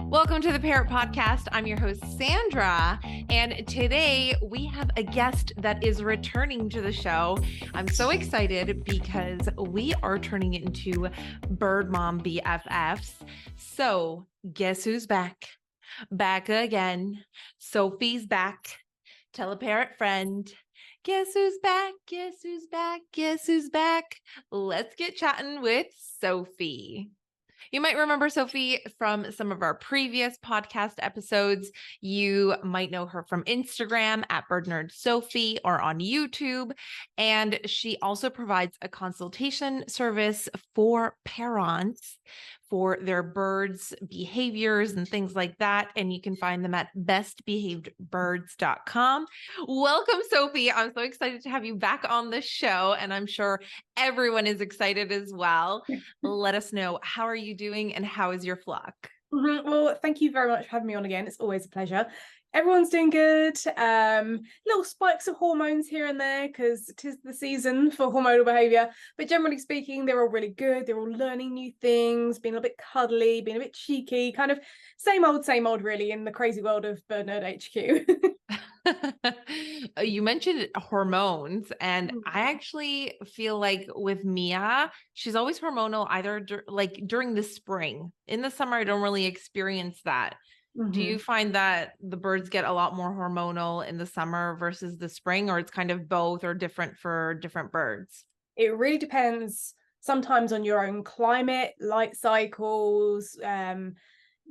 Welcome to the Parrot Podcast. I'm your host, Sandra, and today we have a guest that is returning to the show. I'm so excited because we are turning it into Bird Mom BFFs. So guess who's back? Back again. Sophie's back. Tell a parrot friend. Guess who's back? Guess who's back? Guess who's back? Let's get chatting with Sophie. You might remember Sophie from some of our previous podcast episodes. You might know her from Instagram at BirdNerdSophie or on YouTube. And she also provides a consultation service for parents for their birds' behaviors and things like that. And you can find them at bestbehavedbirds.com. Welcome, Sophie. I'm so excited to have you back on the show. And I'm sure everyone is excited as well. Let us know, how are you doing and how is your flock? Well, thank you very much for having me on again. It's always a pleasure. Everyone's doing good. Little spikes of hormones here and there because 'tis the season for hormonal behavior. But generally speaking, they're all really good. They're all learning new things, being a bit cuddly, being a bit cheeky, kind of same old, really, in the crazy world of BirdNerd HQ. You mentioned hormones, and I actually feel like with Mia, she's always hormonal either during the spring. In the summer, I don't really experience that. Do you find that the birds get a lot more hormonal in the summer versus the spring, or it's kind of both or different for different birds? It really depends sometimes on your own climate, light cycles,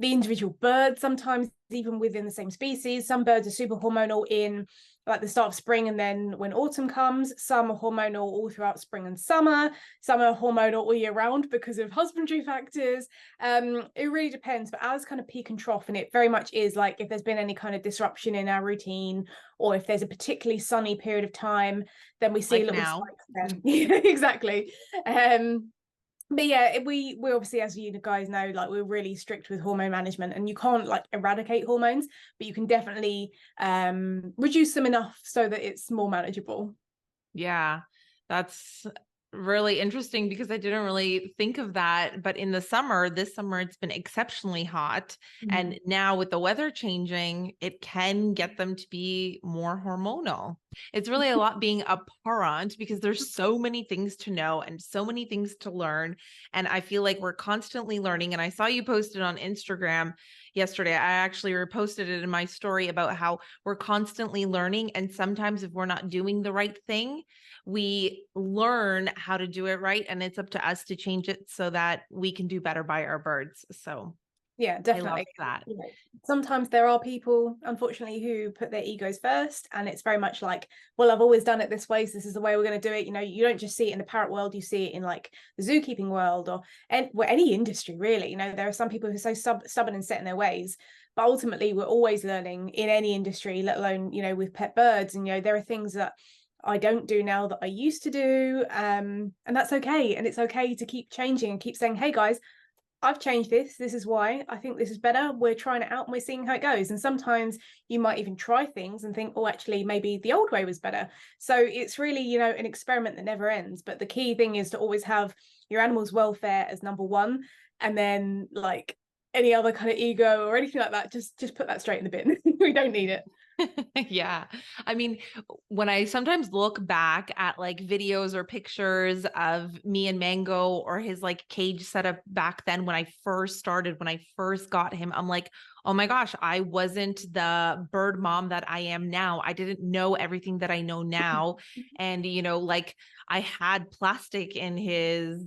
the individual birds, sometimes even within the same species. Some birds are super hormonal in like the start of spring, and then when autumn comes, some are hormonal all throughout spring and summer. Some are hormonal all year round because of husbandry factors. It really depends, but ours kind of peak and trough, and it very much is like if there's been any kind of disruption in our routine, or if there's a particularly sunny period of time, then we see like a little now. spike then. Yeah, exactly. But yeah, we obviously, as you guys know, like we're really strict with hormone management, and you can't like eradicate hormones, but you can definitely reduce them enough so that it's more manageable. Yeah, that's really interesting because I didn't really think of that. But in the summer, this summer, it's been exceptionally hot. And now with the weather changing, it can get them to be more hormonal. It's really a lot being a parrot because there's so many things to know and so many things to learn. And I feel like we're constantly learning. And I saw you posted on Instagram yesterday. I actually reposted it in my story about how we're constantly learning. And sometimes if we're not doing the right thing, we learn how to do it right. And it's up to us to change it so that we can do better by our birds. So yeah, definitely. I love that. You know, sometimes there are people, unfortunately, who put their egos first, and it's very much like, well, I've always done it this way, so this is the way we're going to do it. You know, you don't just see it in the parrot world, you see it in like the zookeeping world or any industry, really. You know, there are some people who are so stubborn and set in their ways, but ultimately we're always learning in any industry, let alone, you know, with pet birds. And, you know, there are things that I don't do now that I used to do, and that's okay. And it's okay to keep changing and keep saying, hey guys, I've changed this is why I think this is better, we're trying it out and we're seeing how it goes. And sometimes you might even try things and think, oh, actually maybe the old way was better. So it's really, you know, an experiment that never ends. But the key thing is to always have your animal's welfare as number one, and then like any other kind of ego or anything like that, just put that straight in the bin. We don't need it. Yeah. I mean, when I sometimes look back at like videos or pictures of me and Mango or his like cage setup back then when I first started, when I first got him, I'm like, oh my gosh, I wasn't the bird mom that I am now. I didn't know everything that I know now. And, you know, like I had plastic in his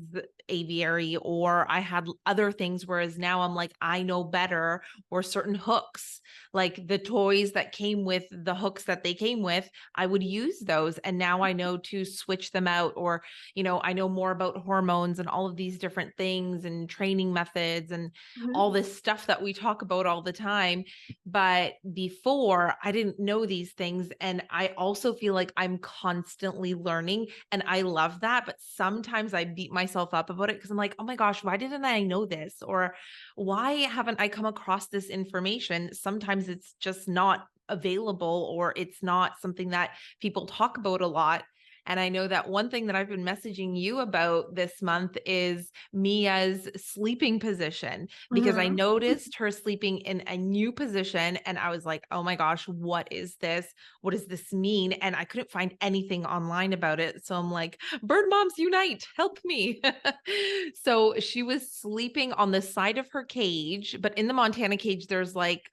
aviary or I had other things, whereas now I'm like, I know better, or certain hooks, like the toys that came with the hooks that they came with, I would use those. And now I know to switch them out, or, you know, I know more about hormones and all of these different things and training methods and all this stuff that we talk about all the time. But before, I didn't know these things. And I also feel like I'm constantly learning, and I love that. But sometimes I beat myself up about it because I'm like, oh my gosh, why didn't I know this? Or why haven't I come across this information? Sometimes it's just not available, or it's not something that people talk about a lot. And I know that one thing that I've been messaging you about this month is Mia's sleeping position, because I Mhm. noticed her sleeping in a new position and I was like, oh my gosh, what is this? What does this mean? And I couldn't find anything online about it. So I'm like, bird moms unite, help me. So she was sleeping on the side of her cage, but in the Montana cage, there's like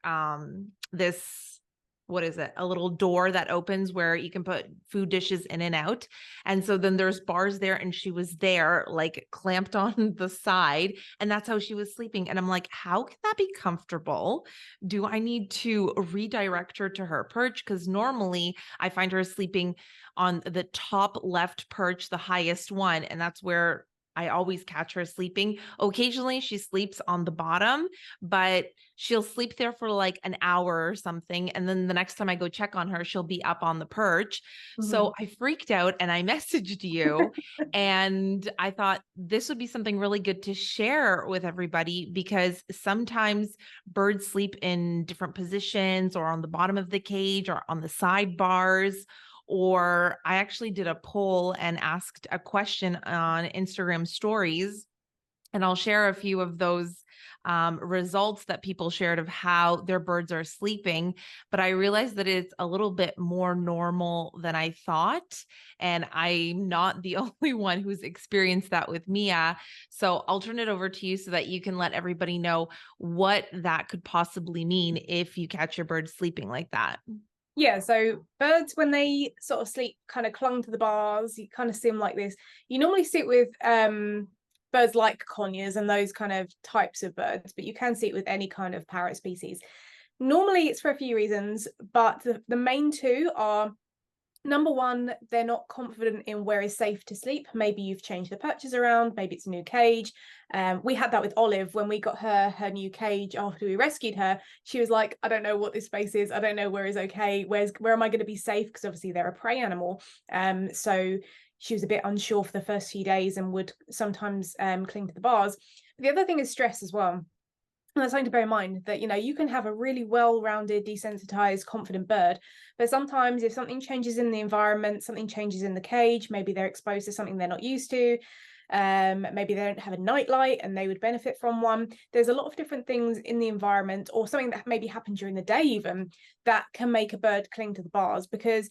this, what is it? A little door that opens where you can put food dishes in and out. And so then there's bars there, and she was there like clamped on the side, and that's how she was sleeping. And I'm like, how can that be comfortable? Do I need to redirect her to her perch? Because normally I find her sleeping on the top left perch, the highest one, and that's where I always catch her sleeping. Occasionally she sleeps on the bottom, but she'll sleep there for like an hour or something. And then the next time I go check on her, she'll be up on the perch. So Mhm. I freaked out and I messaged you, and I thought this would be something really good to share with everybody, because sometimes birds sleep in different positions or on the bottom of the cage or on the sidebars. Or I actually did a poll and asked a question on Instagram stories, and I'll share a few of those results that people shared of how their birds are sleeping. But I realized that it's a little bit more normal than I thought. And I'm not the only one who's experienced that with Mia. So I'll turn it over to you so that you can let everybody know what that could possibly mean if you catch your bird sleeping like that. Yeah, so birds, when they sort of sleep kind of clung to the bars, you kind of see them like this. You normally see it with birds like conures and those kind of types of birds, but you can see it with any kind of parrot species. Normally it's for a few reasons, but the main two are: number one, they're not confident in where is safe to sleep. Maybe you've changed the perches around, maybe it's a new cage. We had that with Olive when we got her new cage after we rescued her. She was like, I don't know what this space is. I don't know where is okay. Where am I going to be safe? Because obviously they're a prey animal. So she was a bit unsure for the first few days and would sometimes cling to the bars. But the other thing is stress as well. And that's something to bear in mind, that you can have a really well-rounded, desensitized, confident bird, but sometimes if something changes in the environment, something changes in the cage, maybe they're exposed to something they're not used to, maybe they don't have a nightlight and they would benefit from one. There's a lot of different things in the environment, or something that maybe happened during the day even, that can make a bird cling to the bars, because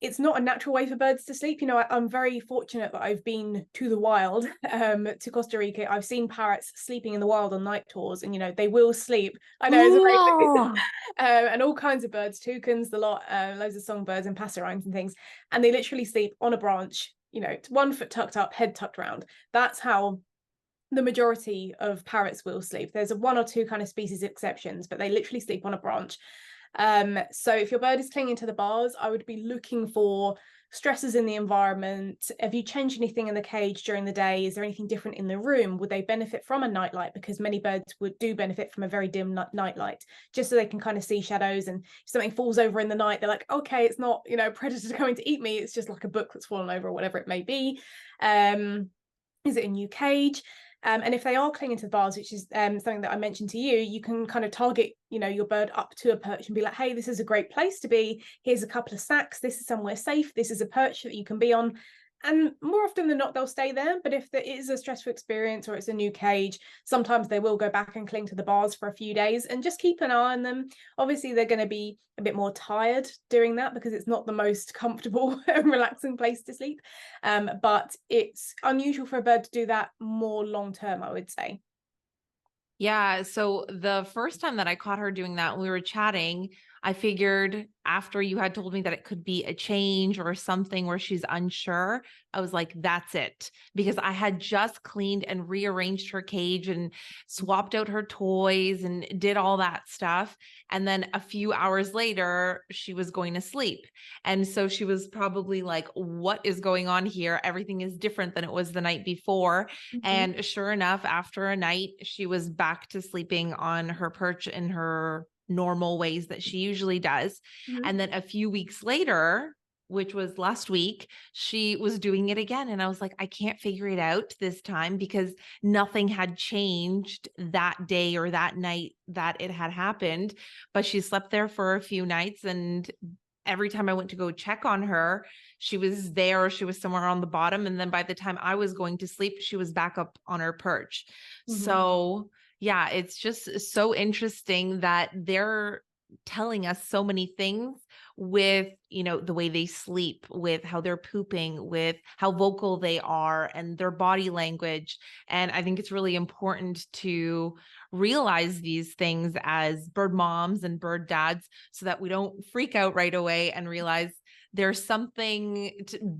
it's not a natural way for birds to sleep. I'm very fortunate that I've been to the wild, to Costa Rica. I've seen parrots sleeping in the wild on night tours, and they will sleep. I know it's a very Oh, and all kinds of birds, toucans, the lot, loads of songbirds and passerines and things, and they literally sleep on a branch, 1 foot tucked up, head tucked round. That's how the majority of parrots will sleep. There's one or two kind of species exceptions, but they literally sleep on a branch. So if your bird is clinging to the bars, I would be looking for stresses in the environment. Have you changed anything in the cage during the day? Is there anything different in the room? Would they benefit from a nightlight? Because many birds do benefit from a very dim nightlight, just so they can kind of see shadows. And if something falls over in the night, they're like, okay, it's not, a predator going to eat me. It's just like a book that's fallen over or whatever it may be. Is it a new cage? And if they are clinging to the bars, which is something that I mentioned to you, you can kind of target, your bird up to a perch and be like, hey, this is a great place to be. Here's a couple of sacks. This is somewhere safe. This is a perch that you can be on. And more often than not, they'll stay there. But if there is a stressful experience or it's a new cage, sometimes they will go back and cling to the bars for a few days, and just keep an eye on them. Obviously, they're going to be a bit more tired doing that, because it's not the most comfortable and relaxing place to sleep. But it's unusual for a bird to do that more long term, I would say. yeah. So the first time that I caught her doing that, when we were chatting, I figured after you had told me that it could be a change or something where she's unsure, I was like, that's it. Because I had just cleaned and rearranged her cage and swapped out her toys and did all that stuff. And then a few hours later, she was going to sleep. And so she was probably like, what is going on here? Everything is different than it was the night before. Mm-hmm. And sure enough, after a night, she was back to sleeping on her perch in her normal ways that she usually does. Mm-hmm. And then a few weeks later, which was last week, she was doing it again. And I was like, I can't figure it out this time, because nothing had changed that day or that night that it had happened. But she slept there for a few nights, and every time I went to go check on her, she was there, or she was somewhere on the bottom. And then by the time I was going to sleep, she was back up on her perch. So yeah, it's just so interesting that they're telling us so many things with, the way they sleep, with how they're pooping, with how vocal they are, and their body language. And I think it's really important to realize these things as bird moms and bird dads, so that we don't freak out right away and realize there's something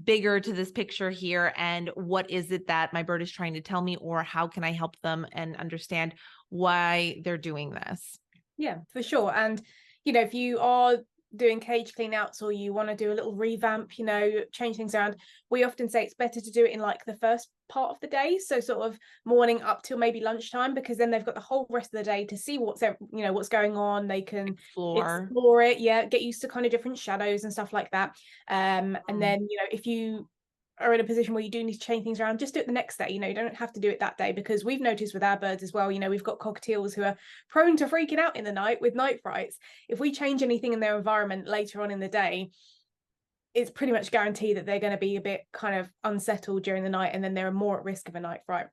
bigger to this picture here. And what is it that my bird is trying to tell me, or how can I help them and understand why they're doing this? Yeah, for sure. And, if you are doing cage clean outs, or you want to do a little revamp, change things around, we often say it's better to do it in like the first part of the day. So sort of morning up till maybe lunchtime, because then they've got the whole rest of the day to see what's going on. They can explore it. Yeah. Get used to kind of different shadows and stuff like that. And then, if you are in a position where you do need to change things around, just do it the next day. You don't have to do it that day, because we've noticed with our birds as well, we've got cockatiels who are prone to freaking out in the night with night frights. If we change anything in their environment later on in the day, it's pretty much guaranteed that they're going to be a bit kind of unsettled during the night, and then they're more at risk of a night fright.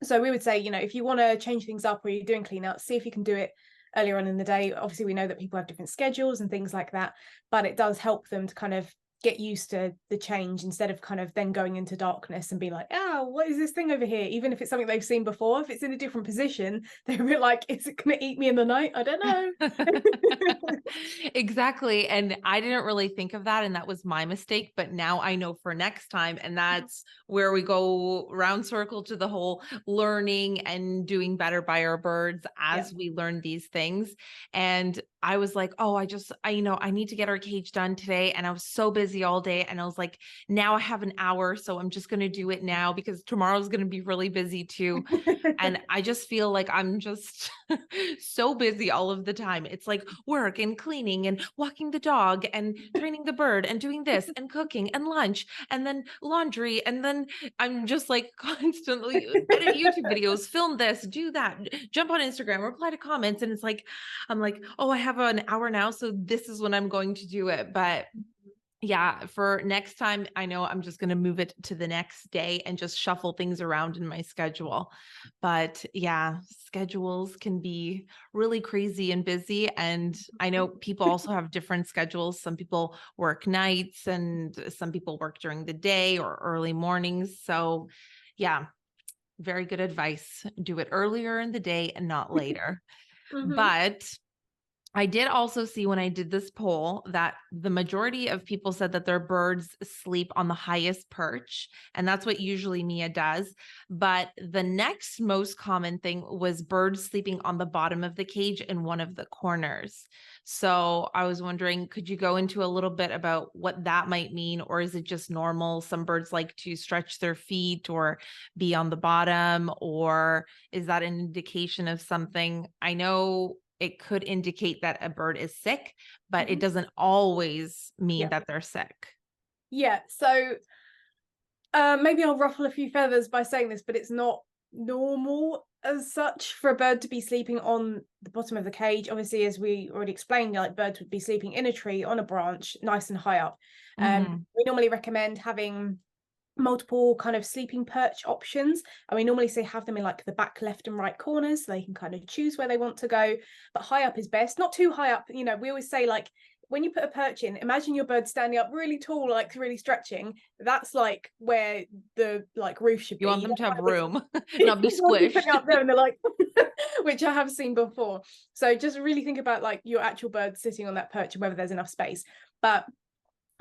So we would say, if you want to change things up, or you're doing clean out, see if you can do it earlier on in the day. Obviously, we know that people have different schedules and things like that, but it does help them to kind of get used to the change, instead of kind of then going into darkness and be like, oh, what is this thing over here? Even if it's something they've seen before, if it's in a different position, they're a bit like, is it going to eat me in the night? I don't know. Exactly. And I didn't really think of that, and that was my mistake, but now I know for next time. And that's where we go round circle to the whole learning and doing better by our birds as we learn these things. And I was like, oh, I need to get our cage done today. And I was so busy all day. And I was like, now I have an hour, so I'm just going to do it now, because tomorrow's going to be really busy too. And I just feel like I'm just so busy all of the time. It's like work and cleaning and walking the dog and training the bird and doing this and cooking and lunch and then laundry. And then I'm just like constantly edit YouTube videos, film this, do that, jump on Instagram, reply to comments. And it's like, I'm like, oh, I have an hour now, so this is when I'm going to do it. But yeah, for next time, I know I'm just going to move it to the next day and just shuffle things around in my schedule. But yeah, schedules can be really crazy and busy. And I know people also have different schedules. Some people work nights, and some people work during the day or early mornings. So yeah, very good advice. Do it earlier in the day and not later. But I did also see, when I did this poll, that the majority of people said that their birds sleep on the highest perch, and that's what usually Mia does. But the next most common thing was birds sleeping on the bottom of the cage in one of the corners. So I was wondering, could you go into a little bit about what that might mean, or is it just normal? Some birds like to stretch their feet or be on the bottom, or is that an indication of something? I know it could indicate that a bird is sick, but it doesn't always mean that they're sick. Yeah. So maybe I'll ruffle a few feathers by saying this, but it's not normal as such for a bird to be sleeping on the bottom of the cage. Obviously, as we already explained, like birds would be sleeping in a tree on a branch, nice and high up. We normally recommend having multiple kind of sleeping perch options, and we normally say have them in like the back left and right corners, so they can kind of choose where they want to go, but high up is best, not too high up. We always say, like, when you put a perch in, imagine your bird standing up really tall, like really stretching. That's like where the like roof should be. You want them to have room, not be squished. Up there and they're like, which I have seen before. So just really think about like your actual bird sitting on that perch and whether there's enough space. But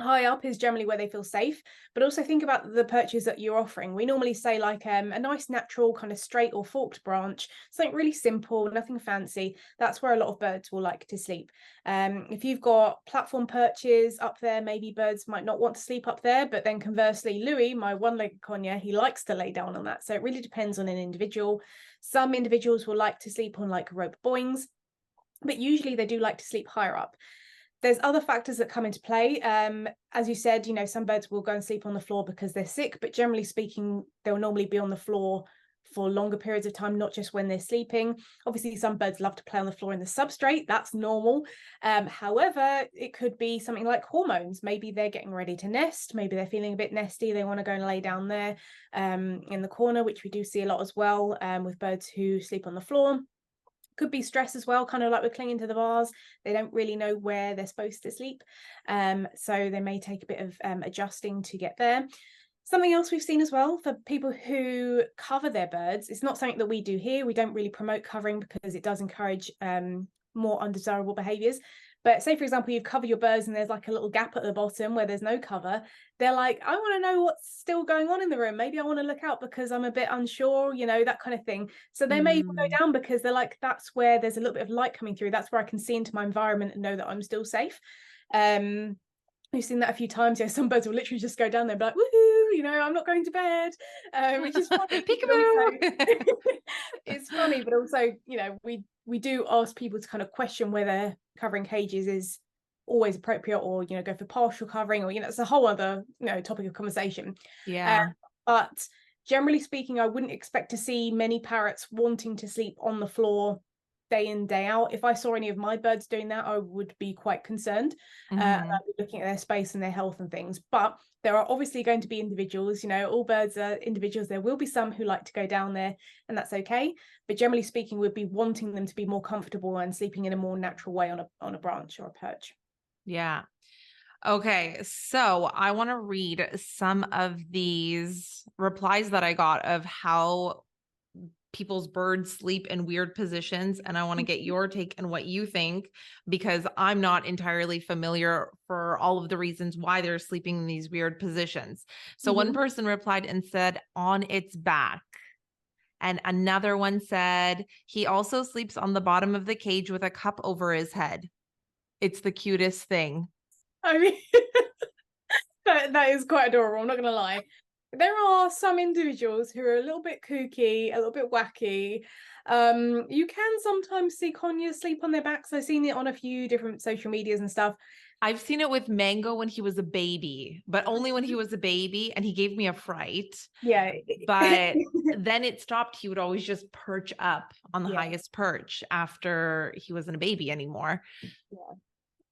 high up is generally where they feel safe, but also think about the perches that you're offering. We normally say like a nice natural kind of straight or forked branch, something really simple, nothing fancy. That's where a lot of birds will like to sleep. If you've got platform perches up there, maybe birds might not want to sleep up there, but then conversely, Louis, my one-legged conure, he likes to lay down on that. So it really depends on an individual. Some individuals will like to sleep on like rope boings, but usually they do like to sleep higher up. There's other factors that come into play. As you said, some birds will go and sleep on the floor because they're sick, but generally speaking, they'll normally be on the floor for longer periods of time, not just when they're sleeping. Obviously, some birds love to play on the floor in the substrate. That's normal. However, it could be something like hormones. Maybe they're getting ready to nest. Maybe they're feeling a bit nesty. They want to go and lay down there in the corner, which we do see a lot as well with birds who sleep on the floor. Could be stress as well, kind of like we're clinging to the bars. They don't really know where they're supposed to sleep. So they may take a bit of adjusting to get there. Something else we've seen as well for people who cover their birds, it's not something that we do here. We don't really promote covering because it does encourage more undesirable behaviours. But say, for example, you've covered your birds and there's like a little gap at the bottom where there's no cover. They're like, I want to know what's still going on in the room. Maybe I want to look out because I'm a bit unsure, you know, that kind of thing. So they may even go down because they're like, that's where there's a little bit of light coming through. That's where I can see into my environment and know that I'm still safe. We've seen that a few times. Yeah, some birds will literally just go down there and be like, woohoo, you know, I'm not going to bed, which is funny. Peekaboo. It's funny, but also, you know, we do ask people to kind of question whether covering cages is always appropriate, or, you know, go for partial covering, or, you know, it's a whole other, you know, topic of conversation. Yeah. But generally speaking, I wouldn't expect to see many parrots wanting to sleep on the floor day in, day out. If I saw any of my birds doing that, I would be quite concerned. I'd be looking at their space and their health and things. But there are obviously going to be individuals, you know, all birds are individuals. There will be some who like to go down there, and that's okay. But generally speaking, we'd be wanting them to be more comfortable and sleeping in a more natural way on a branch or a perch. Yeah. Okay, so I want to read some of these replies that I got of how people's birds sleep in weird positions, and I want to get your take and what you think, because I'm not entirely familiar for all of the reasons why they're sleeping in these weird positions. So one person replied and said on its back, and another one said he also sleeps on the bottom of the cage with a cup over his head. It's the cutest thing. I mean, that is quite adorable, I'm not gonna lie. There are some individuals who are a little bit kooky, a little bit wacky. You can sometimes see conures sleep on their backs. I've seen it on a few different social medias and stuff. I've seen it with Mango when he was a baby, but only when he was a baby, and he gave me a fright. Yeah. But then it stopped. He would always just perch up on the Yeah. highest perch after he wasn't a baby anymore. Yeah.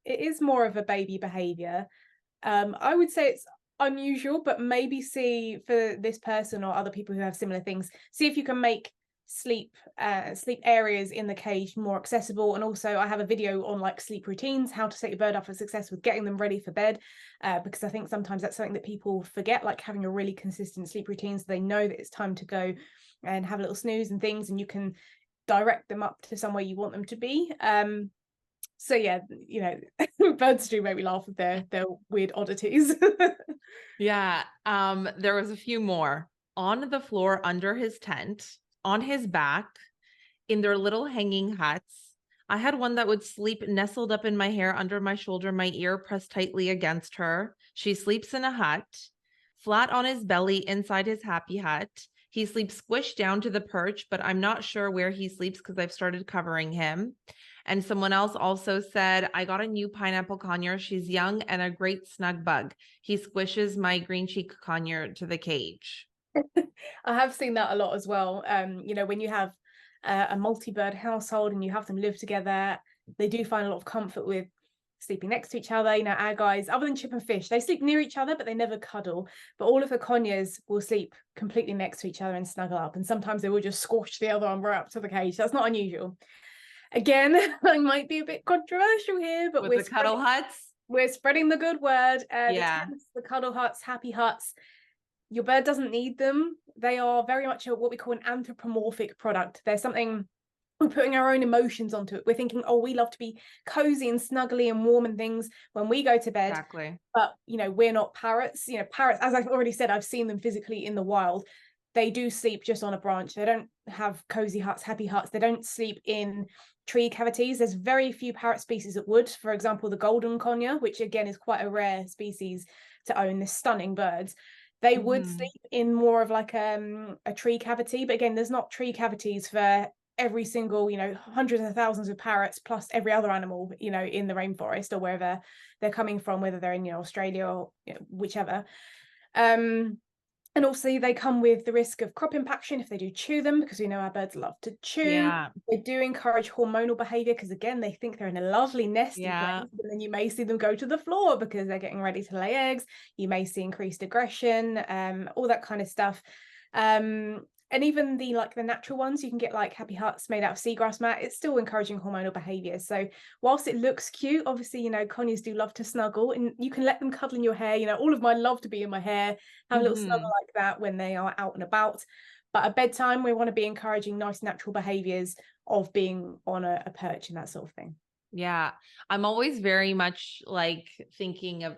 It is more of a baby behavior. I would say it's unusual, but maybe see for this person or other people who have similar things, see if you can make sleep areas in the cage more accessible. And also I have a video on like sleep routines, how to set your bird up for success with getting them ready for bed, because I think sometimes that's something that people forget, like having a really consistent sleep routine so they know that it's time to go and have a little snooze and things, and you can direct them up to somewhere you want them to be. So yeah, you know, birds do make me laugh with their weird oddities. Yeah. There was a few more. On the floor under his tent, on his back, in their little hanging huts. I had one that would sleep nestled up in my hair, under my shoulder, my ear pressed tightly against her. She sleeps in a hut, flat on his belly inside his happy hut. He sleeps squished down to the perch, but I'm not sure where he sleeps because I've started covering him. And someone else also said, I got a new pineapple conure. She's young and a great snug bug. He squishes my green cheek conure to the cage. I have seen that a lot as well. You know, when you have a multi-bird household and you have them live together, they do find a lot of comfort with sleeping next to each other. You know, our guys, other than Chip and Fish, they sleep near each other, but they never cuddle. But all of the conures will sleep completely next to each other and snuggle up. And sometimes they will just squash the other one right up to the cage. That's not unusual. Again, I might be a bit controversial here, but with the cuddle huts. We're spreading the good word. Yeah. The tents, the cuddle huts, happy huts. Your bird doesn't need them. They are very much what we call an anthropomorphic product. There's something, we're putting our own emotions onto it. We're thinking, oh, we love to be cozy and snuggly and warm and things when we go to bed. Exactly. But, you know, we're not parrots. You know, parrots, as I've already said, I've seen them physically in the wild. They do sleep just on a branch. They don't have cozy huts, happy huts. They don't sleep in tree cavities. There's very few parrot species that would. For example, the golden conure, which again is quite a rare species to own, this stunning birds. They would sleep in more of like a tree cavity. But again, there's not tree cavities for every single, you know, hundreds of thousands of parrots plus every other animal, you know, in the rainforest or wherever they're coming from, whether they're in, you know, Australia or, you know, whichever. And also they come with the risk of crop impaction if they do chew them, because we know our birds love to chew. Yeah. They do encourage hormonal behavior because, again, they think they're in a lovely nesty Yeah. place, and then you may see them go to the floor because they're getting ready to lay eggs. You may see increased aggression, all that kind of stuff. And even the natural ones, you can get like happy huts made out of seagrass mat. It's still encouraging hormonal behavior. So whilst it looks cute, obviously, conures do love to snuggle, and you can let them cuddle in your hair. All of mine love to be in my hair, have a little snuggle like that when they are out and about. But at bedtime, we want to be encouraging nice natural behaviors of being on a perch and that sort of thing. Yeah. I'm always very much like thinking of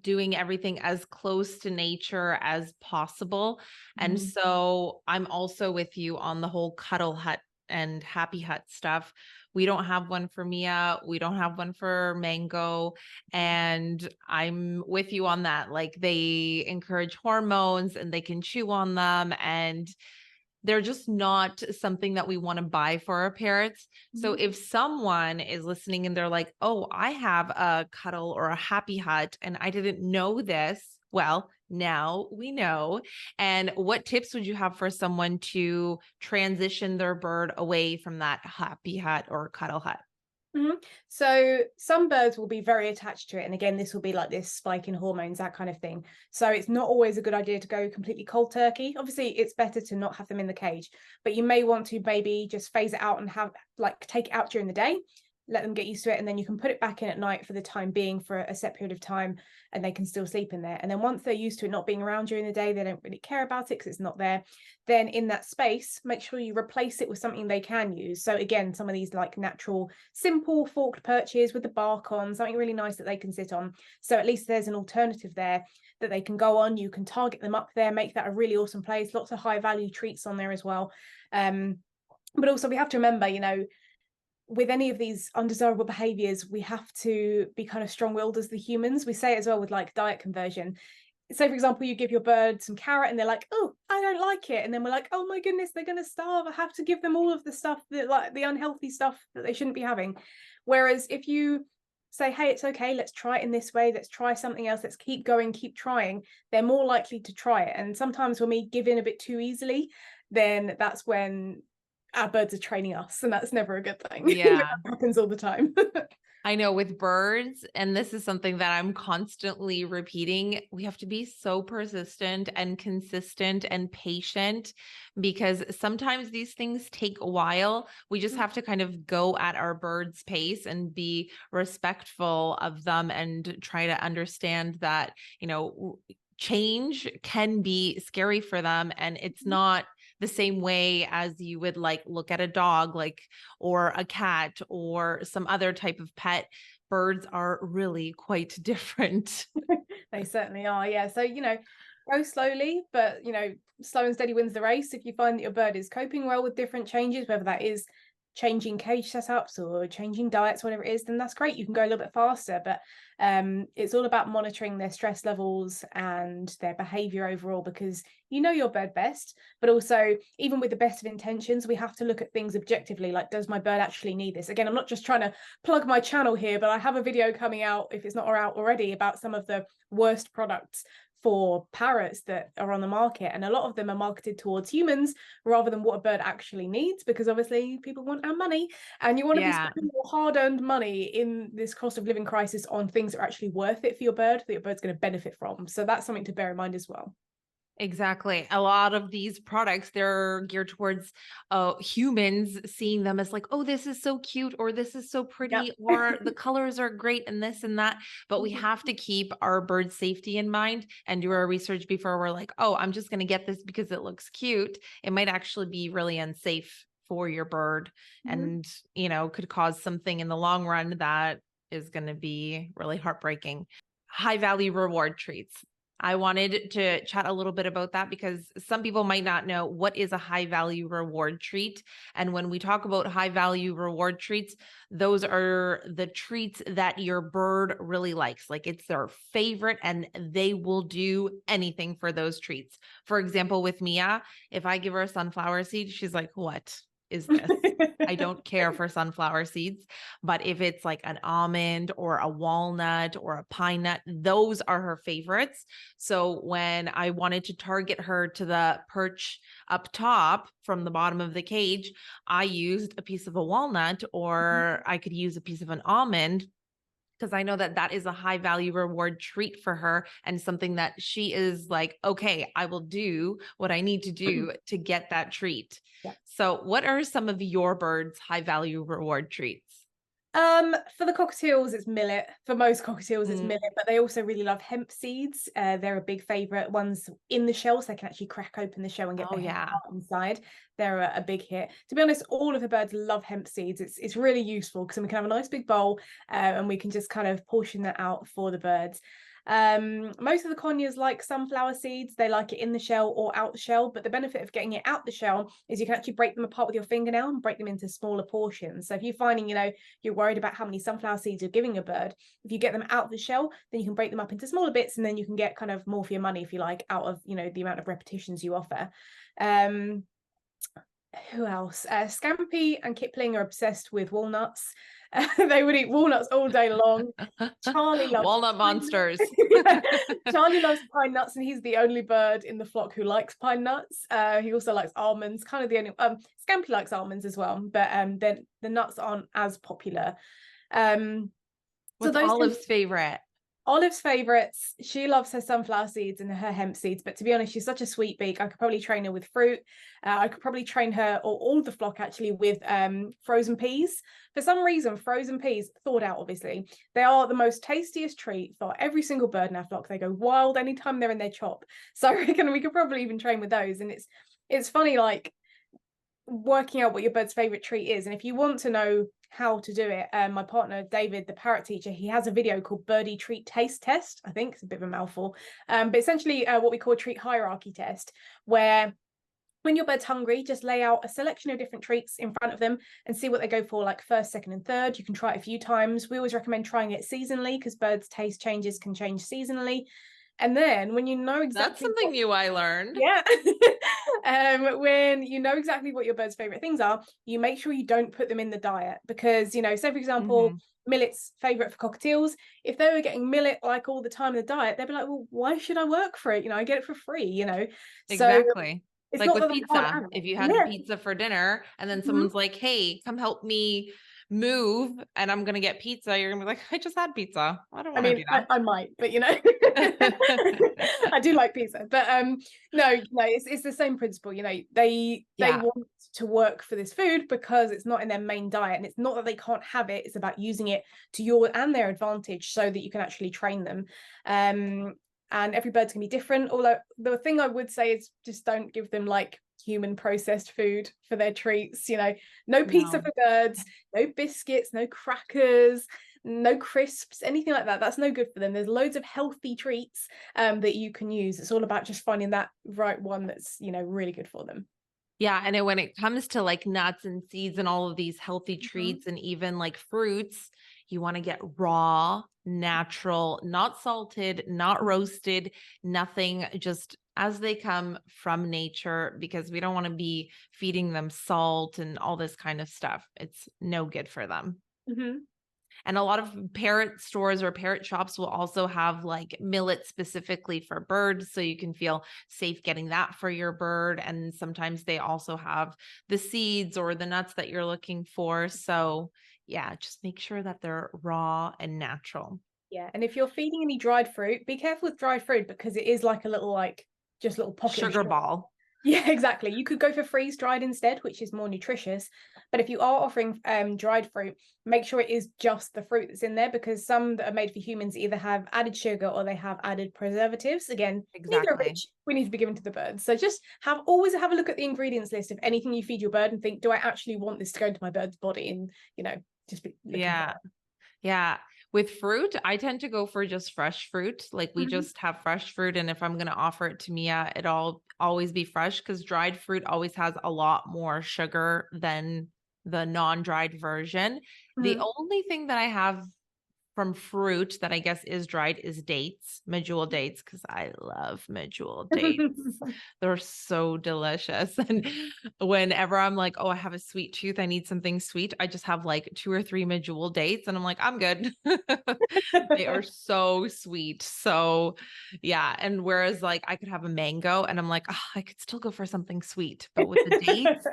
doing everything as close to nature as possible. And so I'm also with you on the whole cuddle hut and happy hut stuff. We don't have one for Mia. We don't have one for Mango. And I'm with you on that. Like they encourage hormones and they can chew on them. And they're just not something that we want to buy for our parrots. So if someone is listening and they're like, oh, I have a cuddle or a happy hut and I didn't know this, well, now we know. And what tips would you have for someone to transition their bird away from that happy hut or cuddle hut? So some birds will be very attached to it. And again, this will be like this spike in hormones, that kind of thing. So it's not always a good idea to go completely cold turkey. Obviously, it's better to not have them in the cage, but you may want to maybe just phase it out and take it out during the day, let them get used to it, and then you can put it back in at night for the time being for a set period of time, and they can still sleep in there. And then once they're used to it not being around during the day, they don't really care about it because it's not there. Then in that space, make sure you replace it with something they can use. So again, some of these like natural, simple forked perches with the bark on, something really nice that they can sit on. So at least there's an alternative there that they can go on. You can target them up there, make that a really awesome place. Lots of high value treats on there as well. But also we have to remember, with any of these undesirable behaviors, we have to be kind of strong-willed as the humans. We say it as well with like diet conversion. So for example, you give your bird some carrot and they're like, oh, I don't like it. And then we're like, oh my goodness, they're going to starve. I have to give them all of the stuff that, like the unhealthy stuff that they shouldn't be having. Whereas if you say, hey, it's okay, let's try it in this way, let's try something else, let's keep going, keep trying, they're more likely to try it. And sometimes when we give in a bit too easily, then that's when our birds are training us, and that's never a good thing. Yeah. That happens all the time. I know with birds, and this is something that I'm constantly repeating, we have to be so persistent and consistent and patient because sometimes these things take a while. We just have to kind of go at our bird's pace and be respectful of them and try to understand that, change can be scary for them and it's not the same way as you would like look at a dog or a cat or some other type of pet. Birds are really quite different. They certainly are. Yeah. So, go slowly, but, slow and steady wins the race. If you find that your bird is coping well with different changes, whether that is changing cage setups or changing diets, whatever it is, then that's great. You can go a little bit faster, but it's all about monitoring their stress levels and their behavior overall, because you know your bird best. But also, even with the best of intentions, we have to look at things objectively, like, does my bird actually need this? Again, I'm not just trying to plug my channel here, but I have a video coming out, if it's not out already, about some of the worst products for parrots that are on the market, and a lot of them are marketed towards humans rather than what a bird actually needs, because obviously people want our money, and you want to be spending your hard-earned money in this cost of living crisis on things that are actually worth it for your bird, that your bird's going to benefit from. So that's something to bear in mind as well. Exactly. A lot of these products, they're geared towards humans seeing them as like, oh, this is so cute, or this is so pretty, Yep. or the colors are great and this and that. But we have to keep our bird safety in mind and do our research before we're like, oh, I'm just going to get this because it looks cute. It might actually be really unsafe for your bird and, could cause something in the long run that is going to be really heartbreaking. High value reward treats. I wanted to chat a little bit about that because some people might not know what is a high value reward treat. And when we talk about high value reward treats, those are the treats that your bird really likes. Like it's their favorite and they will do anything for those treats. For example, with Mia, if I give her a sunflower seed, she's like, what? is this. I don't care for sunflower seeds, but if it's like an almond or a walnut or a pine nut, those are her favorites. So when I wanted to target her to the perch up top from the bottom of the cage, I used a piece of a walnut, or I could use a piece of an almond, because I know that that is a high value reward treat for her and something that she is like, okay, I will do what I need to do to get that treat. Yeah. So what are some of your birds' high value reward treats? For the cockatiels, it's millet. For most cockatiels, it's millet, but they also really love hemp seeds. They're a big favorite. Ones in the shell, so they can actually crack open the shell and get the hemp out inside. They're a big hit. To be honest, all of the birds love hemp seeds. It's really useful because then we can have a nice big bowl, and we can just kind of portion that out for the birds. Most of the conures like sunflower seeds. They like it in the shell or out the shell, but the benefit of getting it out the shell is you can actually break them apart with your fingernail and break them into smaller portions. So if you're finding, you're worried about how many sunflower seeds you're giving a bird, if you get them out of the shell, then you can break them up into smaller bits, and then you can get kind of more for your money, if you like, out of the amount of repetitions you offer. Who else? Scampi and Kipling are obsessed with walnuts. They would eat walnuts all day long. Charlie loves walnut monsters. Charlie loves pine nuts, and he's the only bird in the flock who likes pine nuts. He also likes almonds, kind of the only Scampi likes almonds as well, but then the nuts aren't as popular. What's Olive's favorite? Olive's favorites, she loves her sunflower seeds and her hemp seeds, but to be honest, she's such a sweet beak. I could probably train her with fruit. I could probably train her, or all the flock actually, with frozen peas. For some reason, frozen peas, thawed out obviously, they are the most tastiest treat for every single bird in our flock. They go wild anytime they're in their chop. So I reckon we could probably even train with those. And it's funny, like, working out what your bird's favorite treat is. And if you want to know how to do it, my partner David, the parrot teacher, he has a video called Birdie Treat Taste Test. I think it's a bit of a mouthful, but essentially what we call a treat hierarchy test, where when your bird's hungry, just lay out a selection of different treats in front of them and see what they go for, like first, second, and third. You can try it a few times. We always recommend trying it seasonally because birds' taste changes can change seasonally. And then when you know exactly, that's something new I learned. Yeah. When you know exactly what your bird's favorite things are, you make sure you don't put them in the diet, because, say for example, millet's favorite for cockatiels. If they were getting millet like all the time in the diet, they'd be like, well, why should I work for it? I get it for free, Exactly. So it's like not with that pizza, if you had the pizza for dinner and then someone's like, hey, come help me move and I'm gonna get pizza, you're gonna be like, I just had pizza, I don't want to do that. I might, but I do like pizza, but no, it's the same principle. They want to work for this food because it's not in their main diet, and it's not that they can't have it, it's about using it to your and their advantage so that you can actually train them. And every bird's gonna be different. Although the thing I would say is just don't give them like human processed food for their treats. No pizza for birds, no biscuits, no crackers, no crisps, anything like that. That's no good for them. There's loads of healthy treats that you can use. It's all about just finding that right one that's really good for them. Yeah. And when it comes to like nuts and seeds and all of these healthy treats and even like fruits, you want to get raw, natural, not salted, not roasted, nothing, just as they come from nature, because we don't want to be feeding them salt and all this kind of stuff. It's no good for them. And a lot of parrot stores or parrot shops will also have like millet specifically for birds, so you can feel safe getting that for your bird. And sometimes they also have the seeds or the nuts that you're looking for. So yeah, just make sure that they're raw and natural. Yeah, and if you're feeding any dried fruit, be careful with dried fruit, because it is like a little just little pocket sugar ball. Yeah, exactly. You could go for freeze dried instead, which is more nutritious. But if you are offering dried fruit, make sure it is just the fruit that's in there, because some that are made for humans either have added sugar or they have added preservatives. Again, neither of which we need to be given to the birds. So just always have a look at the ingredients list of anything you feed your bird and think, do I actually want this to go into my bird's body? And just be looking for that. Yeah. With fruit, I tend to go for just fresh fruit. Like we just have fresh fruit. And if I'm going to offer it to Mia, it'll always be fresh, because dried fruit always has a lot more sugar than the non-dried version. The only thing that I have from fruit that I guess is dried is dates, medjool dates, because I love medjool dates. They're so delicious. And whenever I'm like, oh, I have a sweet tooth, I need something sweet, I just have like 2 or 3 medjool dates and I'm like, I'm good. They are so sweet. So yeah. And whereas like I could have a mango and I'm like, oh, I could still go for something sweet. But with the dates,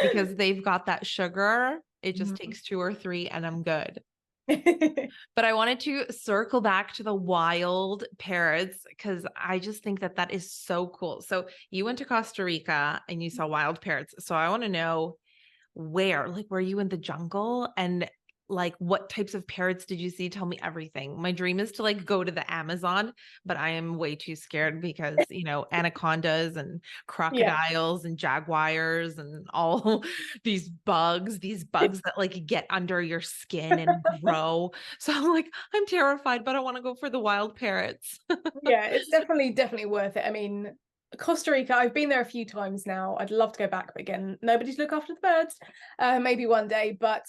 because they've got that sugar, it just takes 2 or 3 and I'm good. But I wanted to circle back to the wild parrots because I just think that that is so cool. So you went to Costa Rica and you saw wild parrots. So I want to know where, like, were you in the jungle and like what types of parrots did you see? Tell me everything. My dream is to like go to the Amazon, but I am way too scared because, anacondas and Yeah. crocodiles and jaguars and all these bugs that like get under your skin and grow. So I'm like, I'm terrified, but I want to go for the wild parrots. Yeah, it's definitely worth it. I mean, Costa Rica, I've been there a few times now. I'd love to go back, but again, nobody to look after the birds. Maybe one day, but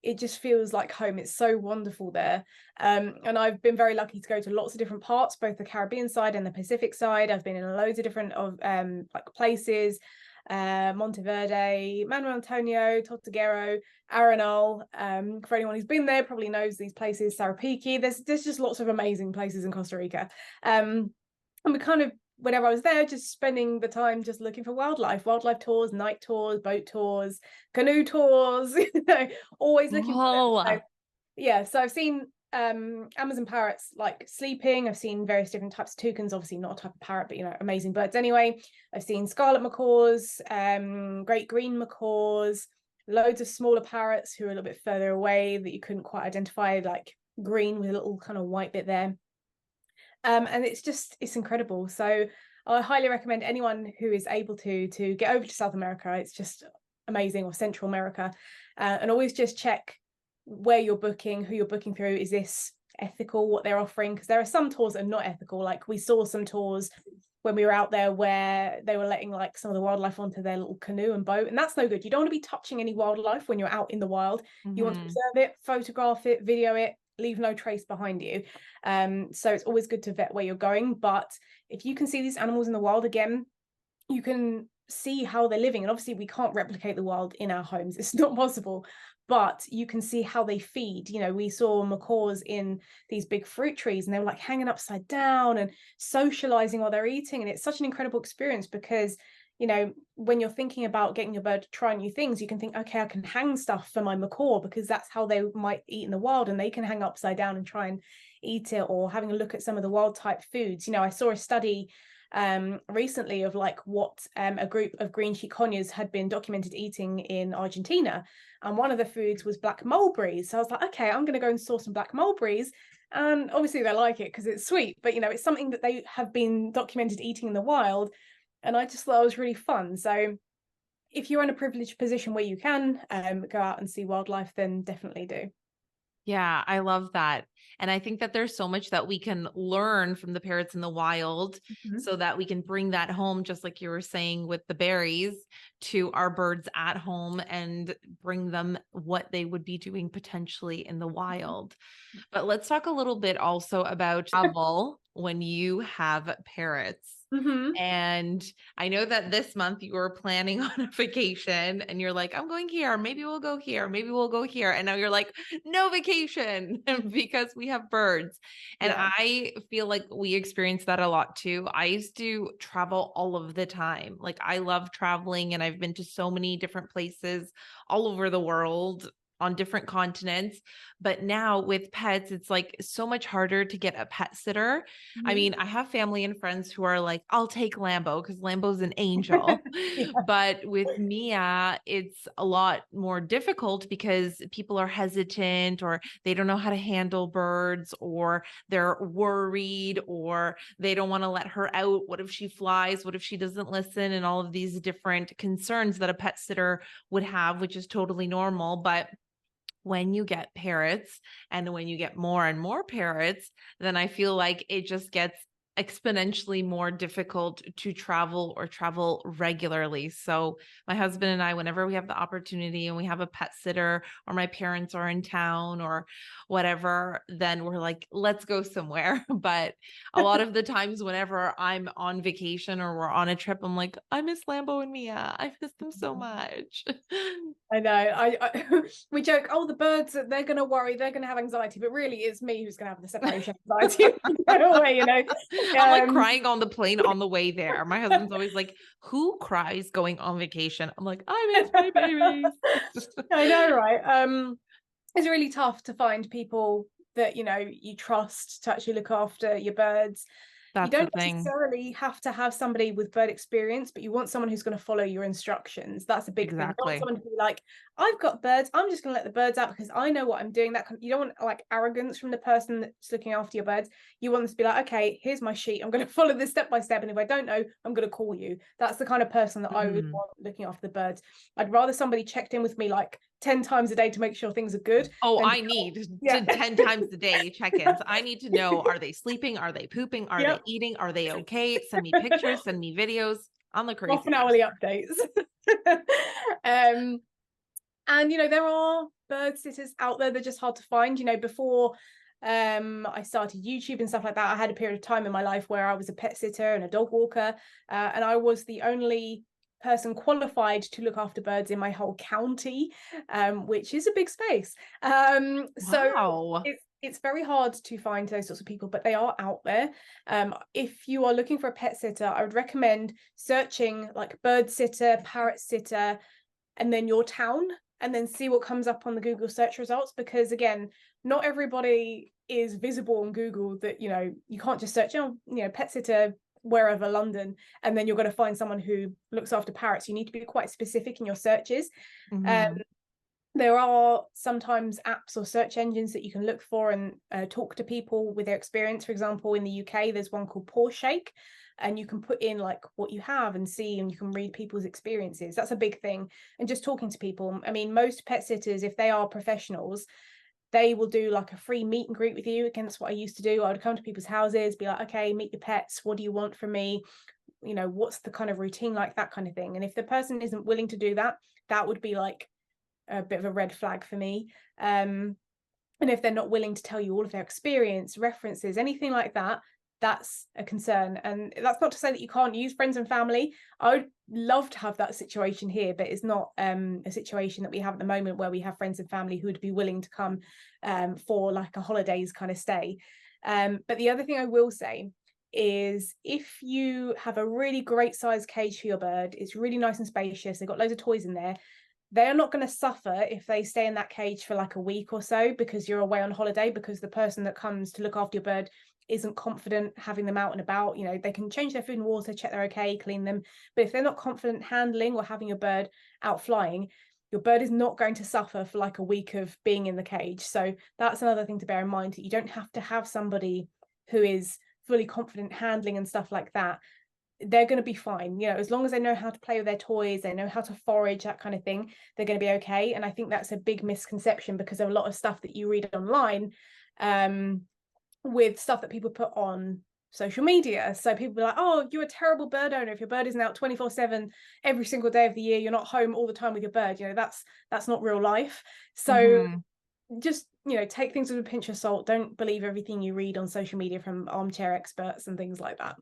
it just feels like home. It's so wonderful there. And I've been very lucky to go to lots of different parts, both the Caribbean side and the Pacific side. I've been in loads of different like places. Monteverde, Manuel Antonio, Tortuguero, Arenal. For anyone who's been there, probably knows these places. Sarapiqui. There's just lots of amazing places in Costa Rica. And we kind of, whenever I was there, just spending the time just looking for wildlife tours, night tours, boat tours, canoe tours. Always looking for them. Whoa. So, yeah, so I've seen Amazon parrots like sleeping. I've seen various different types of toucans, obviously not a type of parrot, but amazing birds anyway. I've seen scarlet macaws, great green macaws, loads of smaller parrots who are a little bit further away that you couldn't quite identify, like green with a little kind of white bit there. And it's incredible. So I highly recommend anyone who is able to get over to South America. It's just amazing, or Central America, and always just check where you're booking, who you're booking through. Is this ethical, what they're offering? Because there are some tours that are not ethical. Like we saw some tours when we were out there where they were letting like some of the wildlife onto their little canoe and boat, and that's no good. You don't want to be touching any wildlife when you're out in the wild. You want to preserve it, photograph it, video it, leave no trace behind you. So it's always good to vet where you're going. But if you can see these animals in the wild again, you can see how they're living. And obviously we can't replicate the wild in our homes. It's not possible. But you can see how they feed. We saw macaws in these big fruit trees and they were like hanging upside down and socializing while they're eating. And it's such an incredible experience because when you're thinking about getting your bird to try new things, you can think, okay, I can hang stuff for my macaw because that's how they might eat in the wild, and they can hang upside down and try and eat it. Or having a look at some of the wild type foods. I saw a study recently of like what a group of green sheep conures had been documented eating in Argentina, and one of the foods was black mulberries. So I was like, okay, I'm going to go and source some black mulberries. And obviously they like it because it's sweet, but it's something that they have been documented eating in the wild. And I just thought it was really fun. So if you're in a privileged position where you can go out and see wildlife, then definitely do. Yeah, I love that. And I think that there's so much that we can learn from the parrots in the wild so that we can bring that home, just like you were saying with the berries, to our birds at home and bring them what they would be doing potentially in the wild. But let's talk a little bit also about travel when you have parrots. And I know that this month you were planning on a vacation and you're like, I'm going here. Maybe we'll go here. Maybe we'll go here. And now you're like, no vacation because we have birds. And Yeah. I feel like we experience that a lot too. I used to travel all of the time. Like I love traveling and I've been to so many different places all over the world on different continents. But now with pets, it's like so much harder to get a pet sitter. I mean, I have family and friends who are like, I'll take Lambo because Lambo's an angel. Yeah. But with Mia, it's a lot more difficult because people are hesitant or they don't know how to handle birds or they're worried or they don't want to let her out. What if she flies? What if she doesn't listen? And all of these different concerns that a pet sitter would have, which is totally normal. But when you get parrots and when you get more and more parrots, then I feel like it just gets exponentially more difficult to travel or travel regularly. So my husband and I, whenever we have the opportunity and we have a pet sitter or my parents are in town or whatever, then we're like, let's go somewhere. But a lot of the times whenever I'm on vacation or we're on a trip, I'm like, I miss Lambo and Mia. I miss them so much. I know. I we joke, oh, the birds, they're going to worry, they're going to have anxiety, but really it's me who's going to have the separation anxiety. Away, you know. I'm like crying on the plane on the way there. My husband's always like, who cries going on vacation? I'm like, I miss my babies. I know, right? It's really tough to find people that, you know, you trust to actually look after your birds. You That's the don't thing. necessarily have to have somebody with bird experience, but you want someone who's going to follow your instructions. That's a big thing. You want Exactly. someone to be like, I've got birds, I'm just going to let the birds out because I know what I'm doing. You don't want like arrogance from the person that's looking after your birds. You want them to be like, okay, here's my sheet, I'm going to follow this step by step, and if I don't know, I'm going to call you. That's the kind of person that I would want looking after the birds. I'd rather somebody checked in with me like 10 times a day to make sure things are good. Oh, than I need yeah. to 10 times a day check-ins. I need to know, are they sleeping? Are they pooping? Are they Yep. eating? Are they okay? Send me pictures, send me videos. I'm the crazy Half an hourly updates. And you know, there are bird sitters out there, they're just hard to find. You know, before I started YouTube and stuff like that, I had a period of time in my life where I was a pet sitter and a dog walker, and I was the only person qualified to look after birds in my whole county, which is a big space. So Wow. it's very hard to find those sorts of people, but they are out there. If you are looking for a pet sitter, I would recommend searching like bird sitter, parrot sitter, and then your town, and then see what comes up on the Google search results, because again, not everybody is visible on Google. That, you know, you can't just search, oh, you know, pet sitter wherever London, and then you're going to find someone who looks after parrots. You need to be quite specific in your searches. Mm-hmm. There are sometimes apps or search engines that you can look for and talk to people with their experience. For example, in the UK, there's one called Paw Shake, and you can put in like what you have and see, and you can read people's experiences. That's a big thing. And just talking to people. I mean, most pet sitters, if they are professionals, they will do like a free meet and greet with you. Against what I used to do, I would come to people's houses, be like, okay, meet your pets. What do you want from me? You know, what's the kind of routine like, that kind of thing. And if the person isn't willing to do that, that would be like a bit of a red flag for me. And if they're not willing to tell you all of their experience, references, anything like that, that's a concern. And that's not to say that you can't use friends and family. I would love to have that situation here, but it's not a situation that we have at the moment where we have friends and family who would be willing to come for like a holidays kind of stay. But the other thing I will say is, if you have a really great size cage for your bird, it's really nice and spacious, they've got loads of toys in there, they are not going to suffer if they stay in that cage for like a week or so because you're away on holiday, because the person that comes to look after your bird isn't confident having them out and about. You know, they can change their food and water, check they're okay, clean them, but if they're not confident handling or having your bird out flying, your bird is not going to suffer for like a week of being in the cage. So that's another thing to bear in mind, that you don't have to have somebody who is fully confident handling and stuff like that. They're going to be fine, you know, as long as they know how to play with their toys, they know how to forage, that kind of thing, they're going to be okay. And I think that's a big misconception, because of a lot of stuff that you read online with stuff that people put on social media. So people are like, oh, you're a terrible bird owner if your bird isn't out 24/7 every single day of the year, you're not home all the time with your bird. You know, that's not real life. So just, you know, take things with a pinch of salt. Don't believe everything you read on social media from armchair experts and things like that.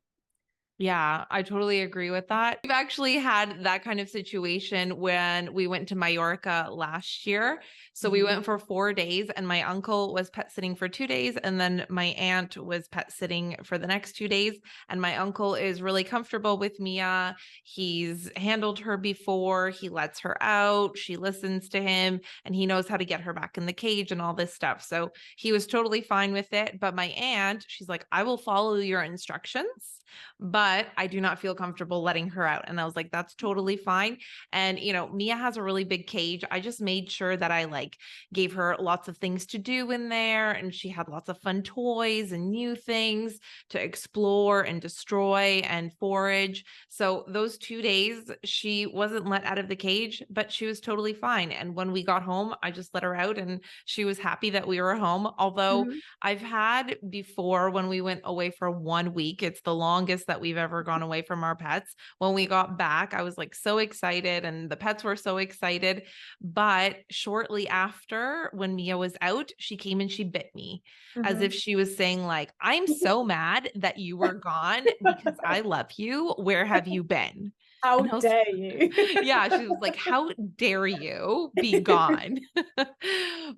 Yeah, I totally agree with that. We've actually had that kind of situation when we went to Mallorca last year. So we went for 4 days, and my uncle was pet sitting for 2 days, and then my aunt was pet sitting for the next 2 days. And my uncle is really comfortable with Mia. He's handled her before. He lets her out. She listens to him, and he knows how to get her back in the cage and all this stuff. So he was totally fine with it. But my aunt, she's like, I will follow your instructions, but but I do not feel comfortable letting her out. And I was like, that's totally fine. And, Mia has a really big cage. I just made sure that I like gave her lots of things to do in there. And she had lots of fun toys and new things to explore and destroy and forage. So those 2 days, she wasn't let out of the cage, but she was totally fine. And when we got home, I just let her out and she was happy that we were home. Although Mhm. I've had before when we went away for 1 week, it's the longest that we've ever gone away from our pets. When we got back, I was like so excited and the pets were so excited. But shortly after, when Mia was out, she came and she bit me as if Mhm. she was saying like, I'm so mad that you were gone because I love you. Where have you been? How And I was dare you? yeah, she was like, "How dare you be gone?"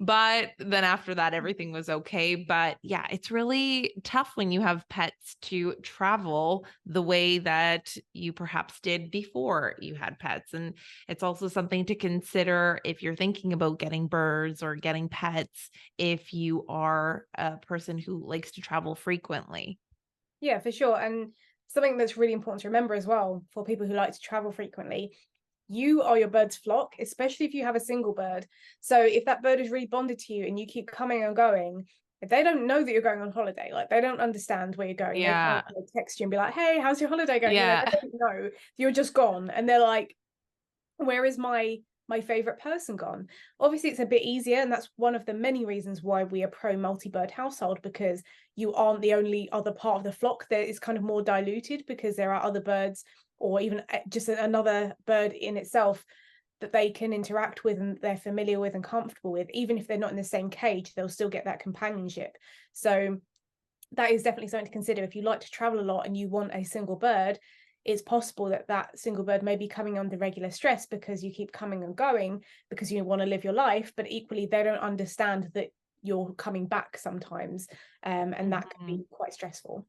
But then after that, everything was okay. But yeah, it's really tough when you have pets to travel the way that you perhaps did before you had pets. And it's also something to consider if you're thinking about getting birds or getting pets, if you are a person who likes to travel frequently. Yeah, for sure. And something that's really important to remember as well for people who like to travel frequently, you are your bird's flock, especially if you have a single bird. So if that bird is really bonded to you and you keep coming and going, if they don't know that you're going on holiday, like they don't understand where you're going, they can't Yeah. text you and be like, hey, how's your holiday going? They Yeah. don't know. You're just gone. And they're like, where is my favorite person gone? Obviously it's a bit easier, and that's one of the many reasons why we are pro multi-bird household, because you aren't the only other part of the flock. There is kind of more diluted because there are other birds, or even just another bird in itself that they can interact with and they're familiar with and comfortable with. Even if they're not in the same cage, they'll still get that companionship. So that is definitely something to consider. If you like to travel a lot and you want a single bird, it's possible that that single bird may be coming under regular stress because you keep coming and going because you want to live your life, but equally they don't understand that you're coming back sometimes, and that can Mhm. be quite stressful.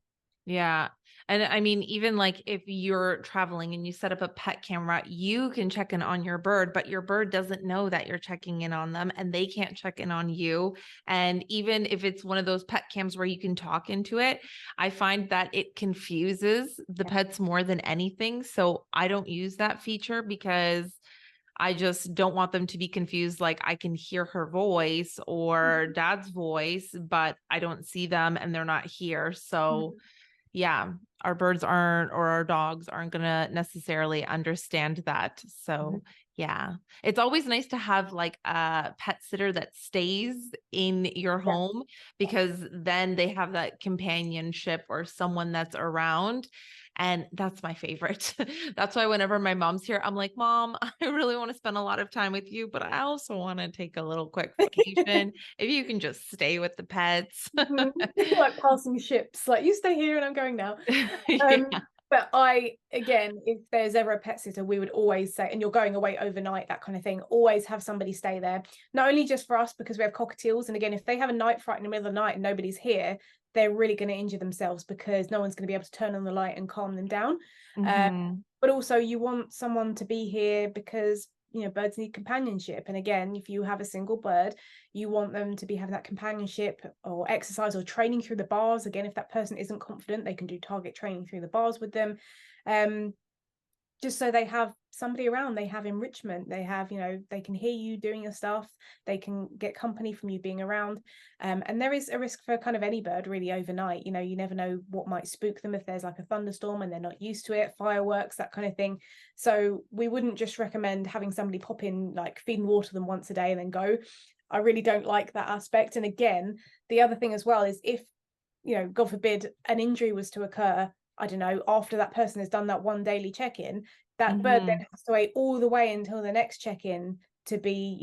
Yeah. And I mean, even like if you're traveling and you set up a pet camera, you can check in on your bird, but your bird doesn't know that you're checking in on them and they can't check in on you. And even if it's one of those pet cams where you can talk into it, I find that it confuses the Yeah. pets more than anything. So I don't use that feature because I just don't want them to be confused. Like I can hear her voice or Mhm. dad's voice, but I don't see them and they're not here. So Mhm. yeah, our birds aren't or our dogs aren't going to necessarily understand that. Mhm. So, yeah, it's always nice to have like a pet sitter that stays in your Yeah. home because then they have that companionship or someone that's around. And that's my favorite. That's why whenever my mom's here, I'm like, Mom, I really want to spend a lot of time with you, but I also want to take a little quick vacation. If you can just stay with the pets. Mhm. Like passing ships, like you stay here and I'm going now. Yeah. But I, again, if there's ever a pet sitter, we would always say, and you're going away overnight, that kind of thing, always have somebody stay there. Not only just for us, because we have cockatiels. And again, if they have a night fright in the middle of the night and nobody's here, they're really going to injure themselves because no one's going to be able to turn on the light and calm them down. Uh, Mhm. but also you want someone to be here because, birds need companionship. And again, if you have a single bird, you want them to be having that companionship or exercise or training through the bars. Again, if that person isn't confident, they can do target training through the bars with them, um, just so they have somebody around. They have enrichment, they have, they can hear you doing your stuff, they can get company from you being around. And there is a risk for kind of any bird really overnight. You never know what might spook them if there's like a thunderstorm and they're not used to it, fireworks, that kind of thing. So we wouldn't just recommend having somebody pop in, like feed and water them once a day and then go. I really don't like that aspect. And again, the other thing as well is if, God forbid, an injury was to occur, I don't know, after that person has done that one daily check-in, that bird then Mhm. has to wait all the way until the next check-in to be,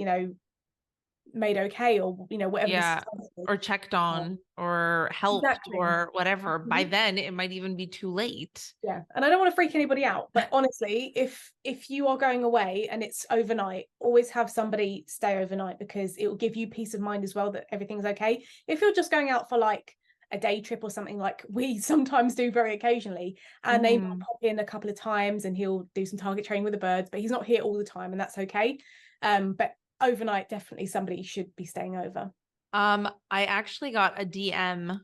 made okay, or, whatever the Yeah. status is. Or checked Um, on or helped exactly. or whatever. By Mhm. then, it might even be too late. Yeah, and I don't want to freak anybody out, but honestly, if you are going away and it's overnight, always have somebody stay overnight because it will give you peace of mind as well that everything's okay. If you're just going out for like a day trip or something, like we sometimes do very occasionally, and they might Mhm. pop in a couple of times and he'll do some target training with the birds, but he's not here all the time, and that's okay. But overnight, definitely somebody should be staying over. I actually got a DM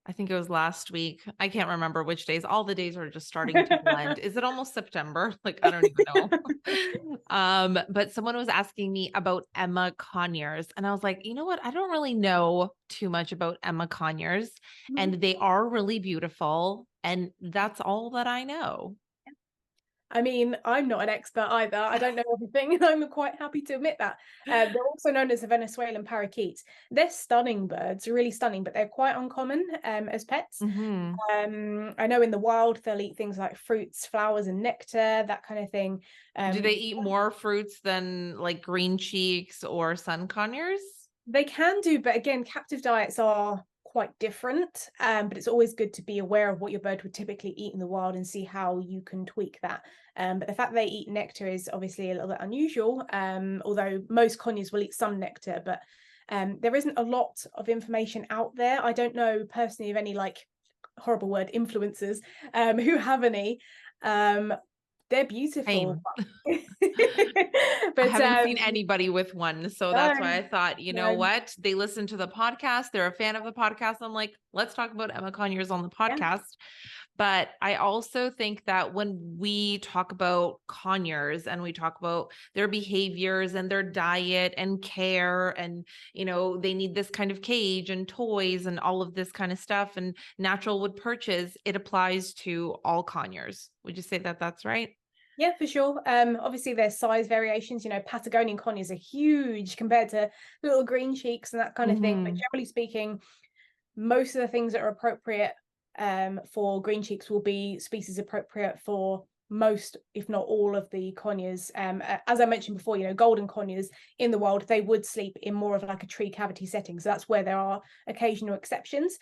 I think it was last week. I can't remember which days. All the days are just starting to blend. Is it almost September? Like, I don't even know. But someone was asking me about Emma Conures, and I was like, you know what? I don't really know too much about Emma Conures, and they are really beautiful, and that's all that I know. I mean, I'm not an expert either. I don't know everything, and I'm quite happy to admit that. They're also known as the Venezuelan parakeets. They're stunning birds, really stunning, but they're quite uncommon as pets. Mm-hmm. I know in the wild they'll eat things like fruits, flowers, and nectar, that kind of thing. Do they eat more fruits than like green cheeks or sun conures? They can do, but again, captive diets are quite different. But it's always good to be aware of what your bird would typically eat in the wild and see how you can tweak that. But the fact they eat nectar is obviously a little bit unusual, although most conures will eat some nectar, but there isn't a lot of information out there. I don't know personally of any, like, horrible word, influencers who have any. They're beautiful. Same. I But haven't seen anybody with one. So that's why no, I thought, you know no, what? They listen to the podcast. They're a fan of the podcast. I'm like, let's talk about Emma Conyers on the yeah. podcast. But I also think that when we talk about conures and we talk about their behaviors and their diet and care, and, you know, they need this kind of cage and toys and all of this kind of stuff and natural wood perches, it applies to all conures. Would you say that that's right? Yeah, for sure. Obviously there's size variations. You know, Patagonian conures are huge compared to little green cheeks and that kind of thing. But Mm-hmm. generally speaking, most of the things that are appropriate for green cheeks will be species appropriate for most, if not all, of the conures. As I mentioned before, you know, golden conures in the wild, they would sleep in more of like a tree cavity setting. So that's where there are occasional exceptions.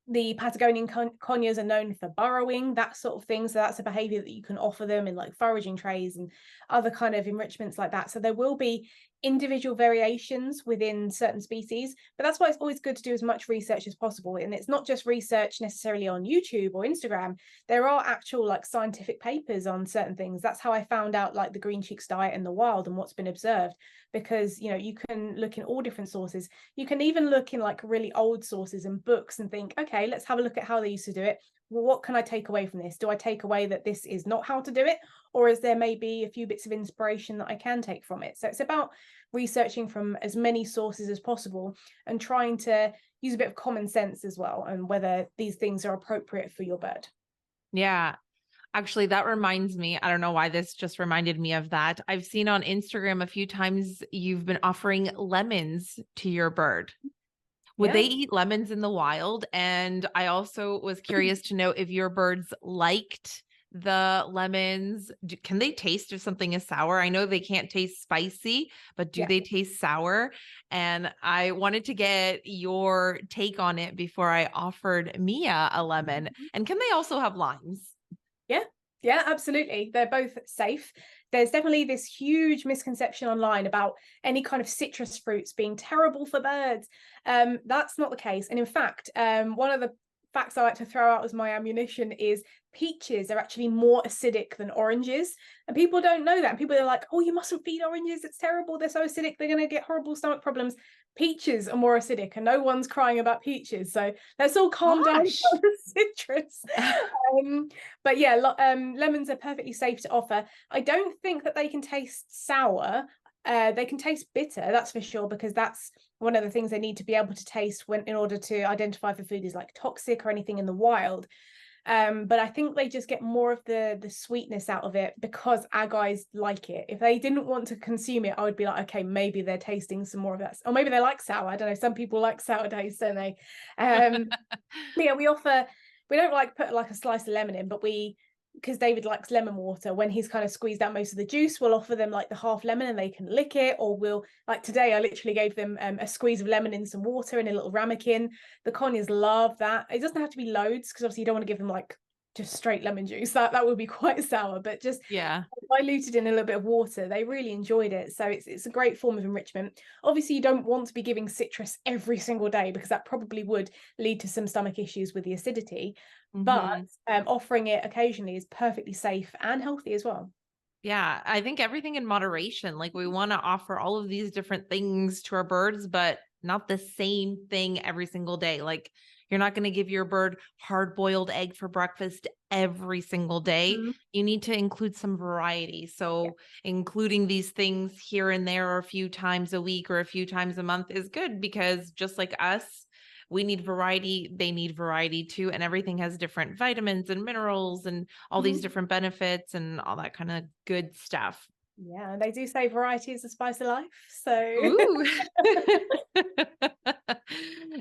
The Patagonian conures are known for burrowing, that sort of thing. So that's a behavior that you can offer them in like foraging trays and other kind of enrichments like that. So there will be individual variations within certain species, but that's why it's always good to do as much research as possible. And it's not just research necessarily on YouTube or Instagram. There are actual like scientific papers on certain things. That's how I found out like the green cheeks diet in the wild and what's been observed, because, you know, you can look in all different sources. You can even look in like really old sources and books and think, okay, let's have a look at how they used to do it. Well, what can I take away from this? Do I take away that this is not how to do it? Or is there maybe a few bits of inspiration that I can take from it? So it's about researching from as many sources as possible and trying to use a bit of common sense as well, and whether these things are appropriate for your bird. Yeah. Actually, that reminds me, I don't know why this just reminded me of that. I've seen on Instagram a few times you've been offering lemons to your bird. Would Yeah. they eat lemons in the wild? And I also was curious to know if your birds liked the lemons. Can they taste if something is sour? I know they can't taste spicy, but do Yeah. they taste sour? And I wanted to get your take on it before I offered Mia a lemon. And can they also have limes? Yeah, yeah, absolutely. They're both safe. There's definitely this huge misconception online about any kind of citrus fruits being terrible for birds. That's not the case. And in fact, one of the facts I like to throw out as my ammunition is peaches are actually more acidic than oranges. And people don't know that. And people are like, oh, you mustn't feed oranges. It's terrible. They're so acidic. They're going to get horrible stomach problems. Peaches are more acidic, and no one's crying about peaches. So let's all calm down on Gosh. the citrus. But yeah, lemons are perfectly safe to offer. I don't think that they can taste sour. They can taste bitter, that's for sure, because that's one of the things they need to be able to taste when, in order to identify if the food is like toxic or anything in the wild. But I think they just get more of the sweetness out of it because our guys like it. If they didn't want to consume it, I would be like, okay, maybe they're tasting some more of that, or maybe they like sour. I don't know. Some people like sour taste, don't they? Yeah, we don't like put like a slice of lemon in, but because David likes lemon water, when he's kind of squeezed out most of the juice, we'll offer them like the half lemon and they can lick it. Or we'll, like today, I literally gave them a squeeze of lemon in some water in a little ramekin. The conures love that. It doesn't have to be loads, because obviously you don't want to give them like just straight lemon juice. That would be quite sour, but just Yeah. diluted in a little bit of water. They really enjoyed it. So it's a great form of enrichment. Obviously, you don't want to be giving citrus every single day, because that probably would lead to some stomach issues with the acidity. But offering it occasionally is perfectly safe and healthy as well. Yeah, I think everything in moderation. Like, we want to offer all of these different things to our birds, but not the same thing every single day. Like, You're not going to give your bird hard-boiled egg for breakfast every single day. Mhm. You need to include some variety. So including these things here and there a few times a week or a few times a month is good, because just like us, we need variety. They need variety too. And everything has different vitamins and minerals and all these Mhm. different benefits and all that kind of good stuff. Yeah, and they do say variety is the spice of life. So Ooh.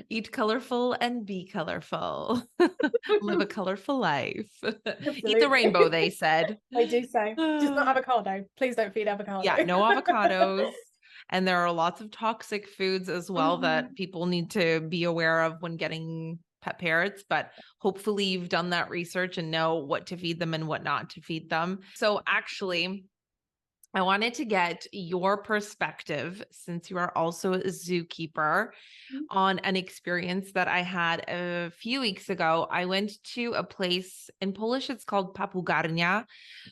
Eat colorful and be colorful. Live a colorful life. Eat the absolutely. rainbow, they said. They do say, just not avocado. Please don't feed Yeah, avocado. no avocados. And there are lots of toxic foods as well that Mhm. people need to be aware of when getting pet parrots. But hopefully, you've done that research and know what to feed them and what not to feed them. So, actually, I wanted to get your perspective, since you are also a zookeeper, on an experience that I had a few weeks ago. I went to a place in Polish, it's called Papugarnia,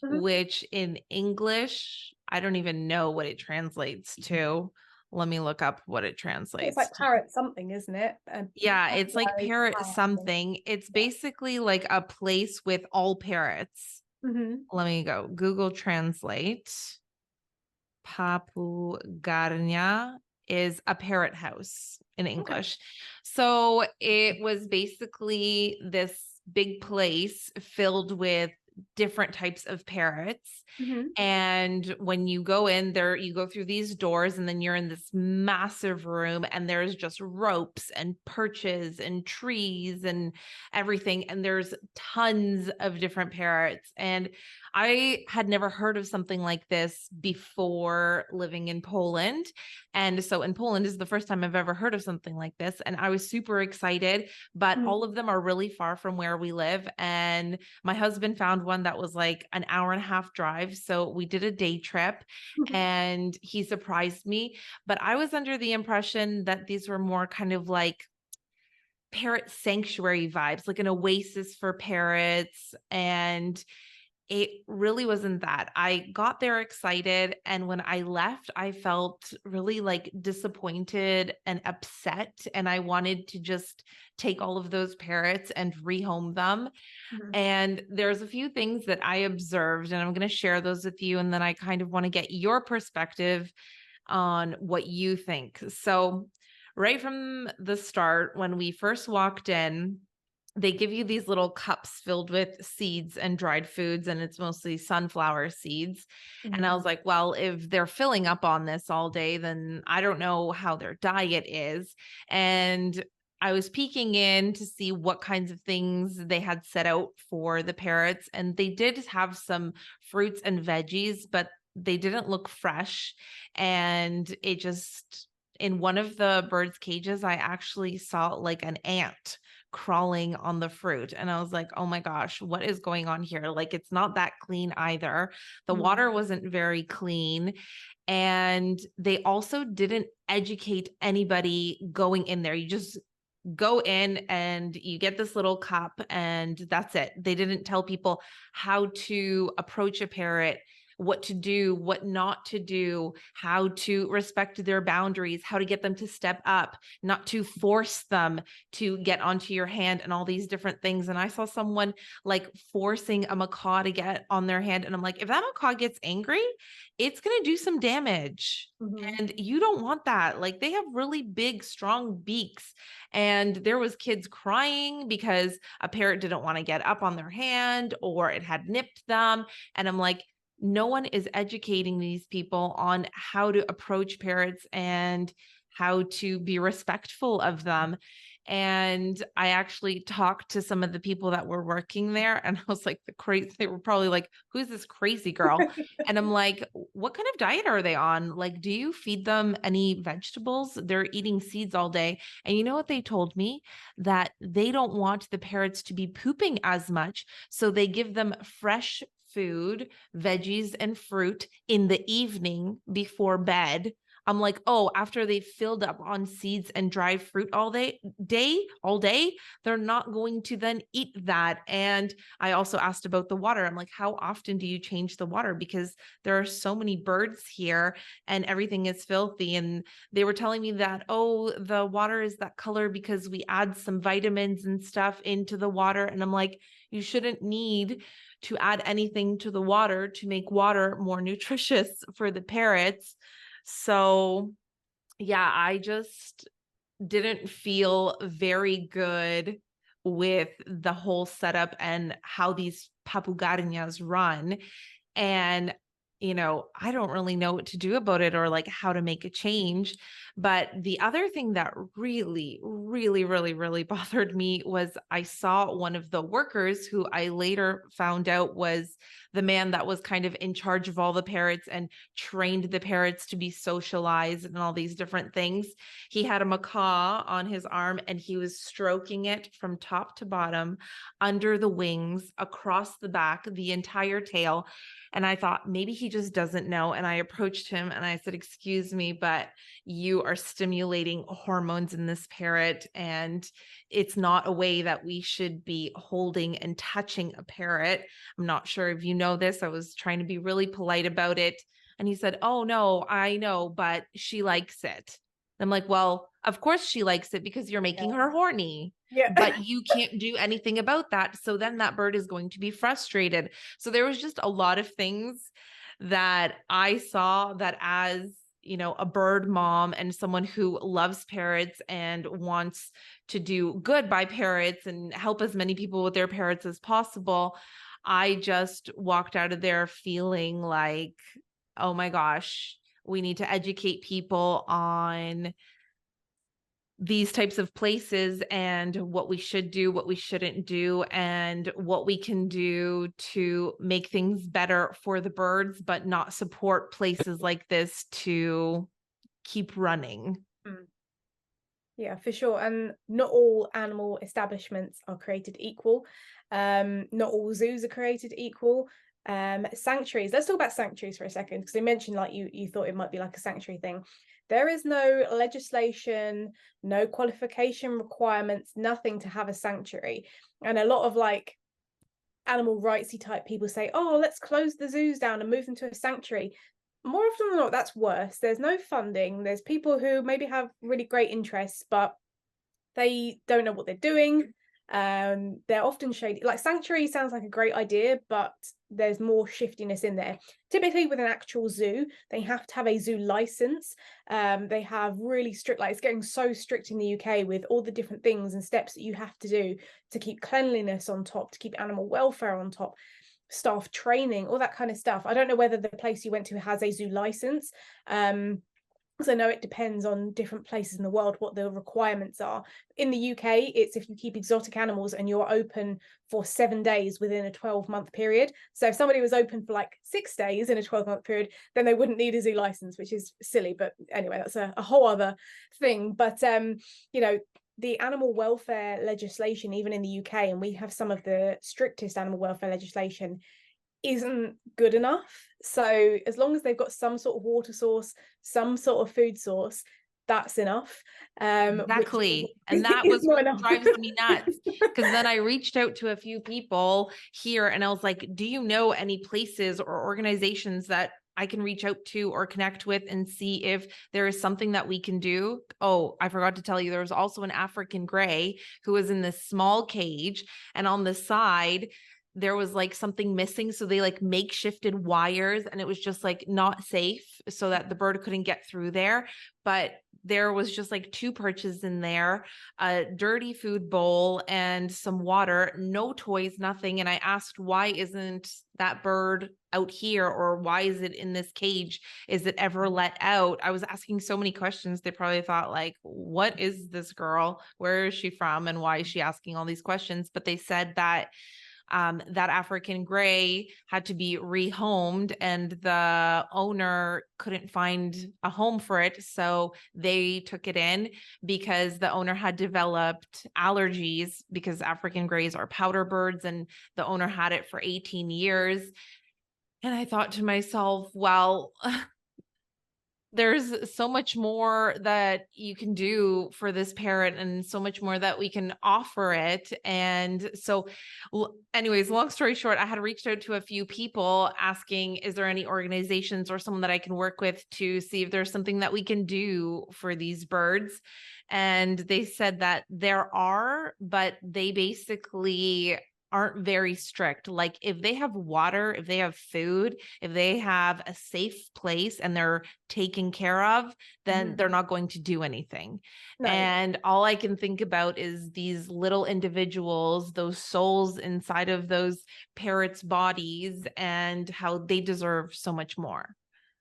Mhm. which in English, I don't even know what it translates to. Let me look up what it It's translates like to. parrot something, isn't it? Yeah, it's like Parrot, parrot parrot. something. It's Yeah. basically like a place with all parrots. Mhm. Let me go Google Translate. Papugarnia is a parrot house in Okay. English. So it was basically this big place filled with different types of parrots. Mhm. And when you go in there, you go through these doors and then you're in this massive room and there's just ropes and perches and trees and everything. And there's tons of different parrots. And I had never heard of something like this before living in Poland. And so in Poland is the first time I've ever heard of something like this. And I was super excited, but Mhm. all of them are really far from where we live. And my husband found one that was like an hour and a half drive. So we did a day trip Mhm. and he surprised me. But I was under the impression that these were more kind of like parrot sanctuary vibes, like an oasis for parrots. And it really wasn't that. I got there excited, and when I left, I felt really like disappointed and upset, and I wanted to just take all of those parrots and rehome them. Mhm. And there's a few things that I observed, and I'm going to share those with you, and then I kind of want to get your perspective on what you think. So, right from the start, when we first walked in, they give you these little cups filled with seeds and dried foods, and it's mostly sunflower seeds. And I Mhm. was like, well, if they're filling up on this all day, then I don't know how their diet is. And I was peeking in to see what kinds of things they had set out for the parrots. And they did have some fruits and veggies, but they didn't look fresh. And it just, in one of the birds' cages, I actually saw like an ant crawling on the fruit. And I was like, oh my gosh, what is going on here? Like, it's not that clean either. The Mhm. water wasn't very clean. And they also didn't educate anybody going in there. You just go in and you get this little cup and that's it. They didn't tell people how to approach a parrot, what to do, what not to do, how to respect their boundaries, how to get them to step up, not to force them to get onto your hand, and all these different things. And I saw someone like forcing a macaw to get on their hand. And I'm like, if that macaw gets angry, it's going to do some damage. Mhm. And you don't want that. Like, they have really big, strong beaks. And there was kids crying because a parrot didn't want to get up on their hand or it had nipped them. And I'm like, no one is educating these people on how to approach parrots and how to be respectful of them. And I actually talked to some of the people that were working there, and I was like, they were probably like, who's this crazy girl? And I'm like, what kind of diet are they on? Like, do you feed them any vegetables? They're eating seeds all day. And you know what they told me? That they don't want the parrots to be pooping as much. So they give them fresh food, veggies, and fruit in the evening before bed. I'm like, oh, after they filled up on seeds and dried fruit all day, they're not going to then eat that. And I also asked about the water. I'm like, how often do you change the water? Because there are so many birds here and everything is filthy. And they were telling me that, oh, the water is that color because we add some vitamins and stuff into the water. And I'm like, you shouldn't need to add anything to the water to make water more nutritious for the parrots. So, yeah, I just didn't feel very good with the whole setup and how these Papugarnias run. And, I don't really know what to do about it or like how to make a change. But the other thing that really, really, really, really bothered me was I saw one of the workers who I later found out was the man that was kind of in charge of all the parrots and trained the parrots to be socialized and all these different things. He had a macaw on his arm and he was stroking it from top to bottom, under the wings, across the back, the entire tail. And I thought maybe he just doesn't know. And I approached him and I said, excuse me, but you are stimulating hormones in this parrot. And it's not a way that we should be holding and touching a parrot. I'm not sure if you know this. I was trying to be really polite about it. And he said, oh, no, I know, but she likes it. I'm like, well, of course she likes it because you're making her horny. Yeah. But you can't do anything about that. So then that bird is going to be frustrated. So there was just a lot of things that I saw that as, a bird mom and someone who loves parrots and wants to do good by parrots and help as many people with their parrots as possible, I just walked out of there feeling like, oh my gosh, we need to educate people on these types of places and what we should do, what we shouldn't do, and what we can do to make things better for the birds, but not support places like this to keep running. Yeah, for sure. And not all animal establishments are created equal. Not all zoos are created equal. Sanctuaries. Let's talk about sanctuaries for a second, because they mentioned like you thought it might be like a sanctuary thing. There is no legislation, no qualification requirements, nothing to have a sanctuary. And a lot of like animal rightsy type people say, oh, let's close the zoos down and move them to a sanctuary. More often than not, that's worse. There's no funding. There's people who maybe have really great interests, but they don't know what they're doing. They're often shady. Like sanctuary sounds like a great idea, but there's more shiftiness in there. Typically with an actual zoo, they have to have a zoo license. They have really strict, like it's getting so strict in the UK with all the different things and steps that you have to do to keep cleanliness on top, to keep animal welfare on top, staff training, all that kind of stuff. I don't know whether the place you went to has a zoo license. Because I know it depends on different places in the world what the requirements are. In the UK, it's if you keep exotic animals and you're open for 7 days within a 12-month period. So if somebody was open for like 6 days in a 12-month period, then they wouldn't need a zoo license, which is silly. But anyway, that's a whole other thing. But the animal welfare legislation, even in the UK, and we have some of the strictest animal welfare legislation, isn't good enough. So as long as they've got some sort of water source, some sort of food source, that's enough. Exactly. And that was what drives me nuts. Because then I reached out to a few people here and I was like, do you know any places or organizations that I can reach out to or connect with and see if there is something that we can do? Oh, I forgot to tell you, there was also an African gray who was in this small cage, and on the side, there was like something missing. So they like makeshifted wires and it was just like not safe so that the bird couldn't get through there. But there was just like 2 perches in there, a dirty food bowl and some water, no toys, nothing. And I asked, why isn't that bird out here? Or why is it in this cage? Is it ever let out? I was asking so many questions. They probably thought like, what is this girl? Where is she from? And why is she asking all these questions? But they said that that African gray had to be rehomed and the owner couldn't find a home for it. So they took it in because the owner had developed allergies, because African grays are powder birds and the owner had it for 18 years. And I thought to myself, well, there's so much more that you can do for this parrot and so much more that we can offer it. And so, anyways, long story short, I had reached out to a few people asking, is there any organizations or someone that I can work with to see if there's something that we can do for these birds? And they said that there are, but they basically aren't very strict. Like if they have water, if they have food, if they have a safe place and they're taken care of, then they're not going to do anything. No. And all I can think about is these little individuals, those souls inside of those parrots' bodies, and how they deserve so much more.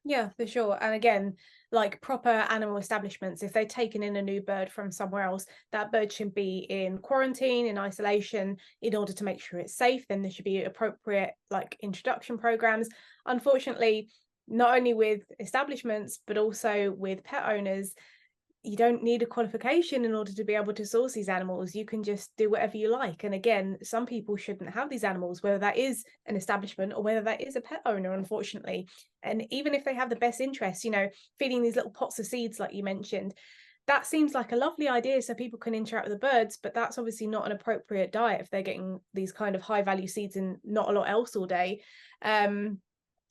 Yeah, for sure. And again, like proper animal establishments, if they've taken in a new bird from somewhere else, that bird should be in quarantine, in isolation, in order to make sure it's safe. Then there should be appropriate like introduction programs. Unfortunately, not only with establishments, but also with pet owners, you don't need a qualification in order to be able to source these animals. You can just do whatever you like. And again, some people shouldn't have these animals, whether that is an establishment or whether that is a pet owner, unfortunately. And even if they have the best interests, you know, feeding these little pots of seeds, like you mentioned, that seems like a lovely idea so people can interact with the birds, but that's obviously not an appropriate diet if they're getting these kind of high value seeds and not a lot else all day.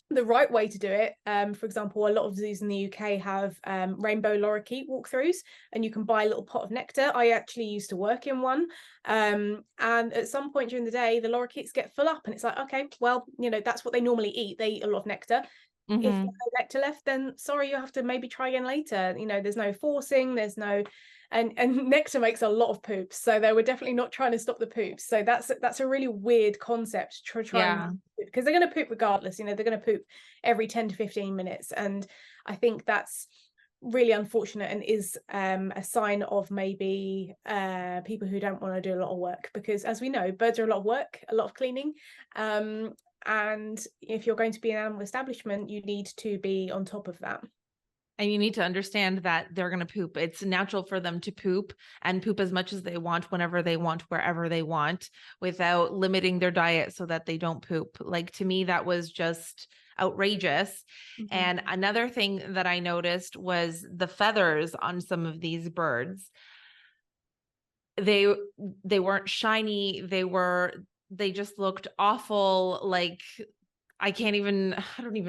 The right way to do it, for example, a lot of zoos in the UK have rainbow lorikeet walkthroughs, and you can buy a little pot of nectar. I actually used to work in one, and at some point during the day the lorikeets get full up, and it's like, okay, well, you know, that's what they normally eat. They eat a lot of nectar. If there's no nectar left, then sorry, you have to maybe try again later. You know, there's no forcing, there's no, and nectar makes a lot of poops, so they were definitely not trying to stop the poops. So that's a really weird concept to try and, because they're going to poop regardless. You know, they're going to poop every 10 to 15 minutes, and I think that's really unfortunate and is a sign of maybe people who don't want to do a lot of work, because as we know, birds are a lot of work, a lot of cleaning, and if you're going to be an animal establishment, you need to be on top of that. And you need to understand that they're going to poop. It's natural for them to poop and poop as much as they want, whenever they want, wherever they want, without limiting their diet so that they don't poop. Like, to me, that was just outrageous. And another thing that I noticed was the feathers on some of these birds. They weren't shiny. They just looked awful. Like, I don't even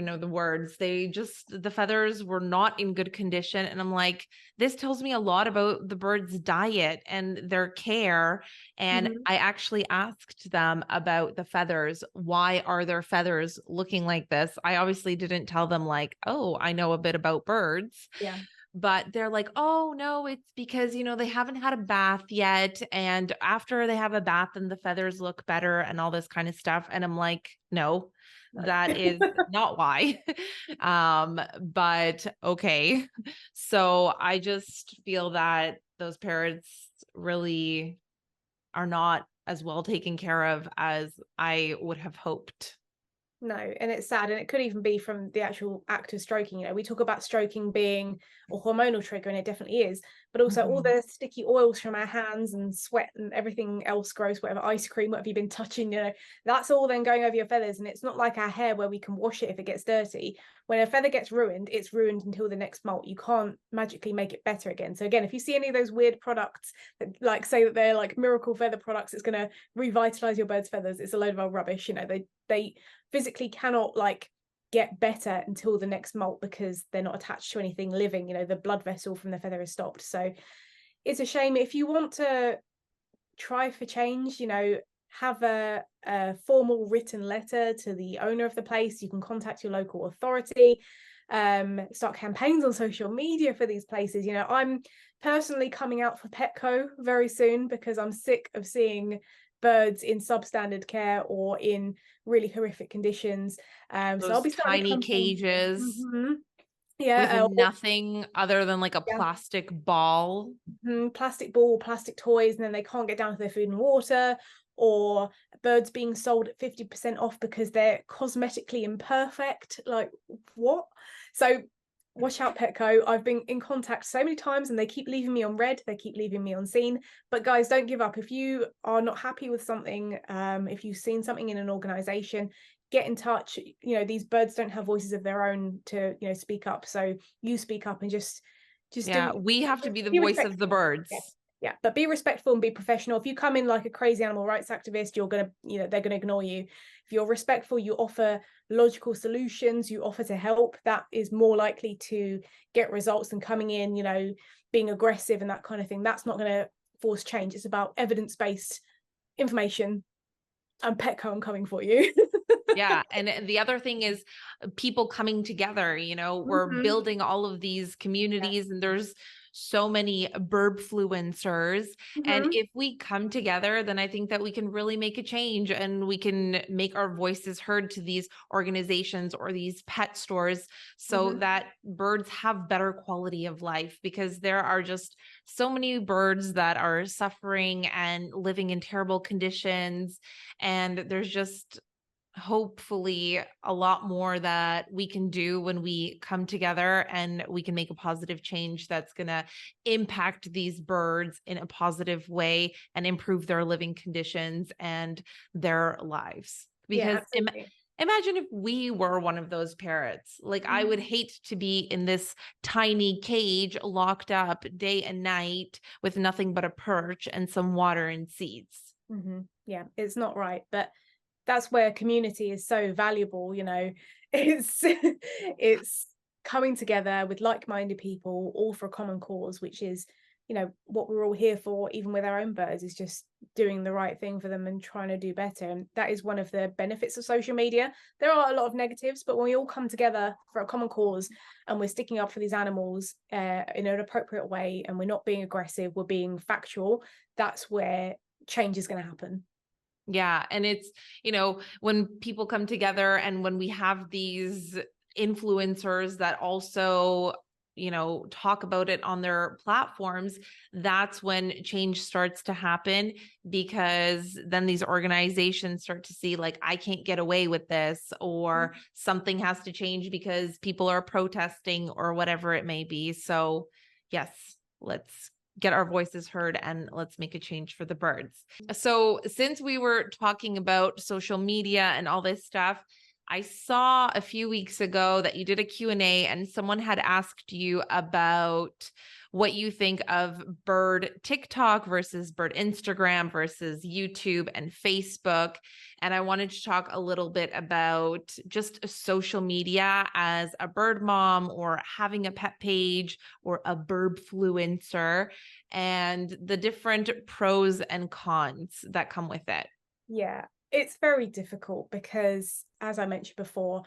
know the words. The feathers were not in good condition. And I'm like, this tells me a lot about the bird's diet and their care. And I actually asked them about the feathers. Why are their feathers looking like this? I obviously didn't tell them like, oh, I know a bit about birds. Yeah. But they're like, oh no, it's because, you know, they haven't had a bath yet. And after they have a bath, then the feathers look better and all this kind of stuff. And I'm like, no, that is not why. But okay. So I just feel that those parrots really are not as well taken care of as I would have hoped. No, and it's sad, and it could even be from the actual act of stroking. You know, we talk about stroking being a hormonal trigger, and it definitely is, but also all the sticky oils from our hands and sweat and everything else gross, whatever, ice cream, whatever you've been touching, you know, that's all then going over your feathers. And it's not like our hair where we can wash it if it gets dirty. When a feather gets ruined, it's ruined until the next molt. You can't magically make it better again. So again, if you see any of those weird products that like say that they're like miracle feather products, it's going to revitalize your bird's feathers, it's a load of old rubbish. You know, they physically cannot like get better until the next molt, because they're not attached to anything living. You know, the blood vessel from the feather is stopped. So it's a shame. If you want to try for change, you know, have a formal written letter to the owner of the place. You can contact your local authority, start campaigns on social media for these places. You know, I'm personally coming out for Petco very soon because I'm sick of seeing birds in substandard care or in really horrific conditions. So I'll be starting tiny cages. Yeah, with nothing other than like a plastic ball. Plastic ball, plastic toys, and then they can't get down to their food and water, or birds being sold at 50% off because they're cosmetically imperfect. Like, what? So watch out, Petco. I've been in contact so many times and they keep leaving me on red, they keep leaving me on seen. But guys, don't give up. If you are not happy with something, if you've seen something in an organization, get in touch. You know, these birds don't have voices of their own to, you know, speak up. So you speak up and just Yeah, do. we have to be the Be voice of the respectful. birds. Yeah. Yeah, but be respectful and be professional. If you come in like a crazy animal rights activist, you're gonna, you know, they're gonna ignore you. If you're respectful, you offer logical solutions, you offer to help, that is more likely to get results than coming in, you know, being aggressive and that kind of thing. That's not gonna force change. It's about evidence-based information, and Petco, I'm coming for you. Yeah. And the other thing is people coming together, you know, we're building all of these communities, and there's so many birdfluencers. And if we come together, then I think that we can really make a change, and we can make our voices heard to these organizations or these pet stores, so that birds have better quality of life, because there are just so many birds that are suffering and living in terrible conditions. And there's just hopefully a lot more that we can do when we come together, and we can make a positive change that's going to impact these birds in a positive way and improve their living conditions and their lives. Because imagine if we were one of those parrots. Like, I would hate to be in this tiny cage locked up day and night with nothing but a perch and some water and seeds. Yeah, it's not right. But that's where community is so valuable. You know, it's coming together with like-minded people, all for a common cause, which is, you know, what we're all here for. Even with our own birds, is just doing the right thing for them and trying to do better. And that is one of the benefits of social media. There are a lot of negatives, but when we all come together for a common cause and we're sticking up for these animals in an appropriate way, and we're not being aggressive, we're being factual, that's where change is going to happen. Yeah. And it's, you know, when people come together and when we have these influencers that also, you know, talk about it on their platforms, that's when change starts to happen, because then these organizations start to see, like, I can't get away with this, or something has to change because people are protesting or whatever it may be. So yes, let's get our voices heard and let's make a change for the birds. So since we were talking about social media and all this stuff, I saw a few weeks ago that you did a Q&A, and someone had asked you about what you think of bird TikTok versus bird Instagram versus YouTube and Facebook. And I wanted to talk a little bit about just social media as a bird mom, or having a pet page, or a birdfluencer, and the different pros and cons that come with it. Yeah, it's very difficult because, as I mentioned before,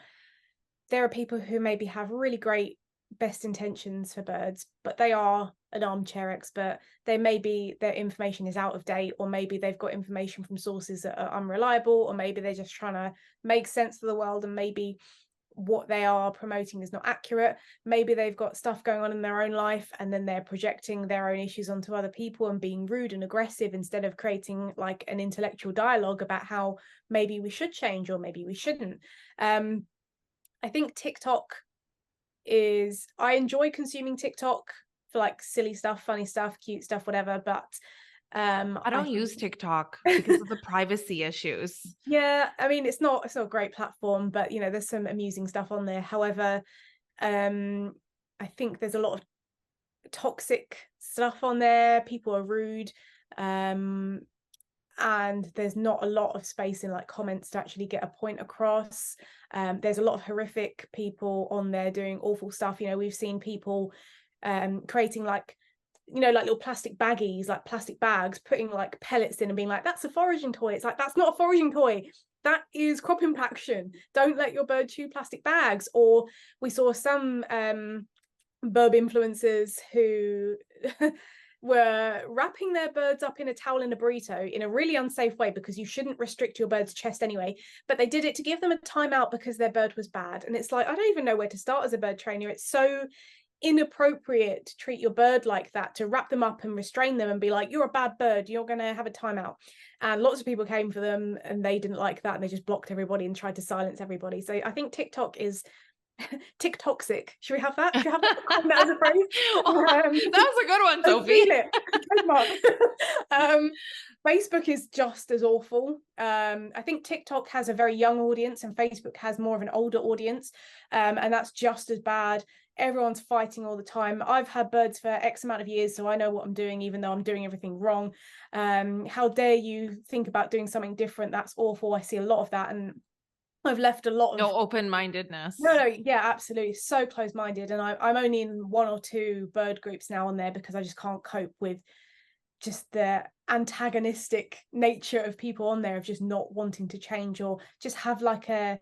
there are people who maybe have really great best intentions for birds, but they are an armchair expert. Their information is out of date, or maybe they've got information from sources that are unreliable, or maybe they're just trying to make sense of the world, and maybe what they are promoting is not accurate. Maybe they've got stuff going on in their own life, and then they're projecting their own issues onto other people and being rude and aggressive, instead of creating like an intellectual dialogue about how maybe we should change or maybe we shouldn't. I think TikTok I enjoy consuming TikTok for like silly stuff, funny stuff, cute stuff, whatever, but I don't use TikTok because of the privacy issues. Yeah, I mean, it's not a great platform, but you know, there's some amusing stuff on there. However, I think there's a lot of toxic stuff on there. People are rude, and there's not a lot of space in like comments to actually get a point across. There's a lot of horrific people on there doing awful stuff. You know, we've seen people creating like, you know, like little plastic baggies, like plastic bags, putting like pellets in and being like, that's a foraging toy. It's like, that's not a foraging toy. That is crop impaction. Don't let your bird chew plastic bags. Or we saw some bird influencers who were wrapping their birds up in a towel in a burrito in a really unsafe way, because you shouldn't restrict your bird's chest anyway. But they did it to give them a timeout because their bird was bad. And it's like, I don't even know where to start as a bird trainer. It's so inappropriate to treat your bird like that, to wrap them up and restrain them and be like, you're a bad bird, you're going to have a timeout. And lots of people came for them, and they didn't like that, and they just blocked everybody and tried to silence everybody. So I think TikTok is TikToxic. Should we have that? Should we have that as a phrase? That was a good one, Sophie. It. Facebook is just as awful. I think TikTok has a very young audience and Facebook has more of an older audience, and that's just as bad. Everyone's fighting all the time. I've had birds for X amount of years, so I know what I'm doing, even though I'm doing everything wrong. How dare you think about doing something different? That's awful. I see a lot of that, and I've left a lot of No open-mindedness. no, yeah, absolutely. So close-minded. And I'm only in one or two bird groups now on there because I just can't cope with just the antagonistic nature of people on there, of just not wanting to change or just have like a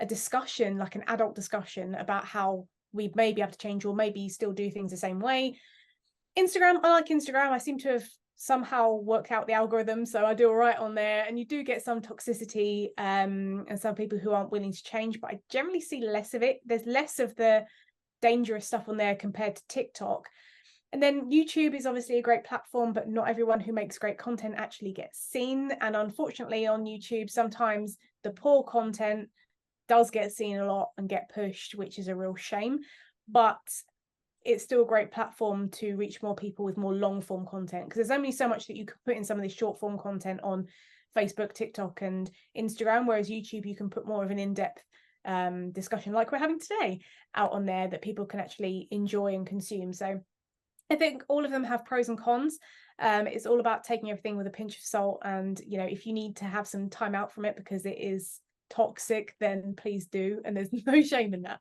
discussion, like an adult discussion about how we may be able to change or maybe still do things the same way. Instagram, I like Instagram. I seem to have somehow worked out the algorithm, so I do all right on there. And you do get some toxicity and some people who aren't willing to change, but I generally see less of it. There's less of the dangerous stuff on there compared to TikTok. And then YouTube is obviously a great platform, but not everyone who makes great content actually gets seen. And unfortunately on YouTube, sometimes the poor content does get seen a lot and get pushed, which is a real shame. But it's still a great platform to reach more people with more long form content, because there's only so much that you can put in some of this short form content on Facebook, TikTok and Instagram, whereas YouTube you can put more of an in-depth discussion like we're having today out on there that people can actually enjoy and consume. So I think all of them have pros and cons. It's all about taking everything with a pinch of salt, and you know, if you need to have some time out from it because it is toxic, then please do, and there's no shame in that.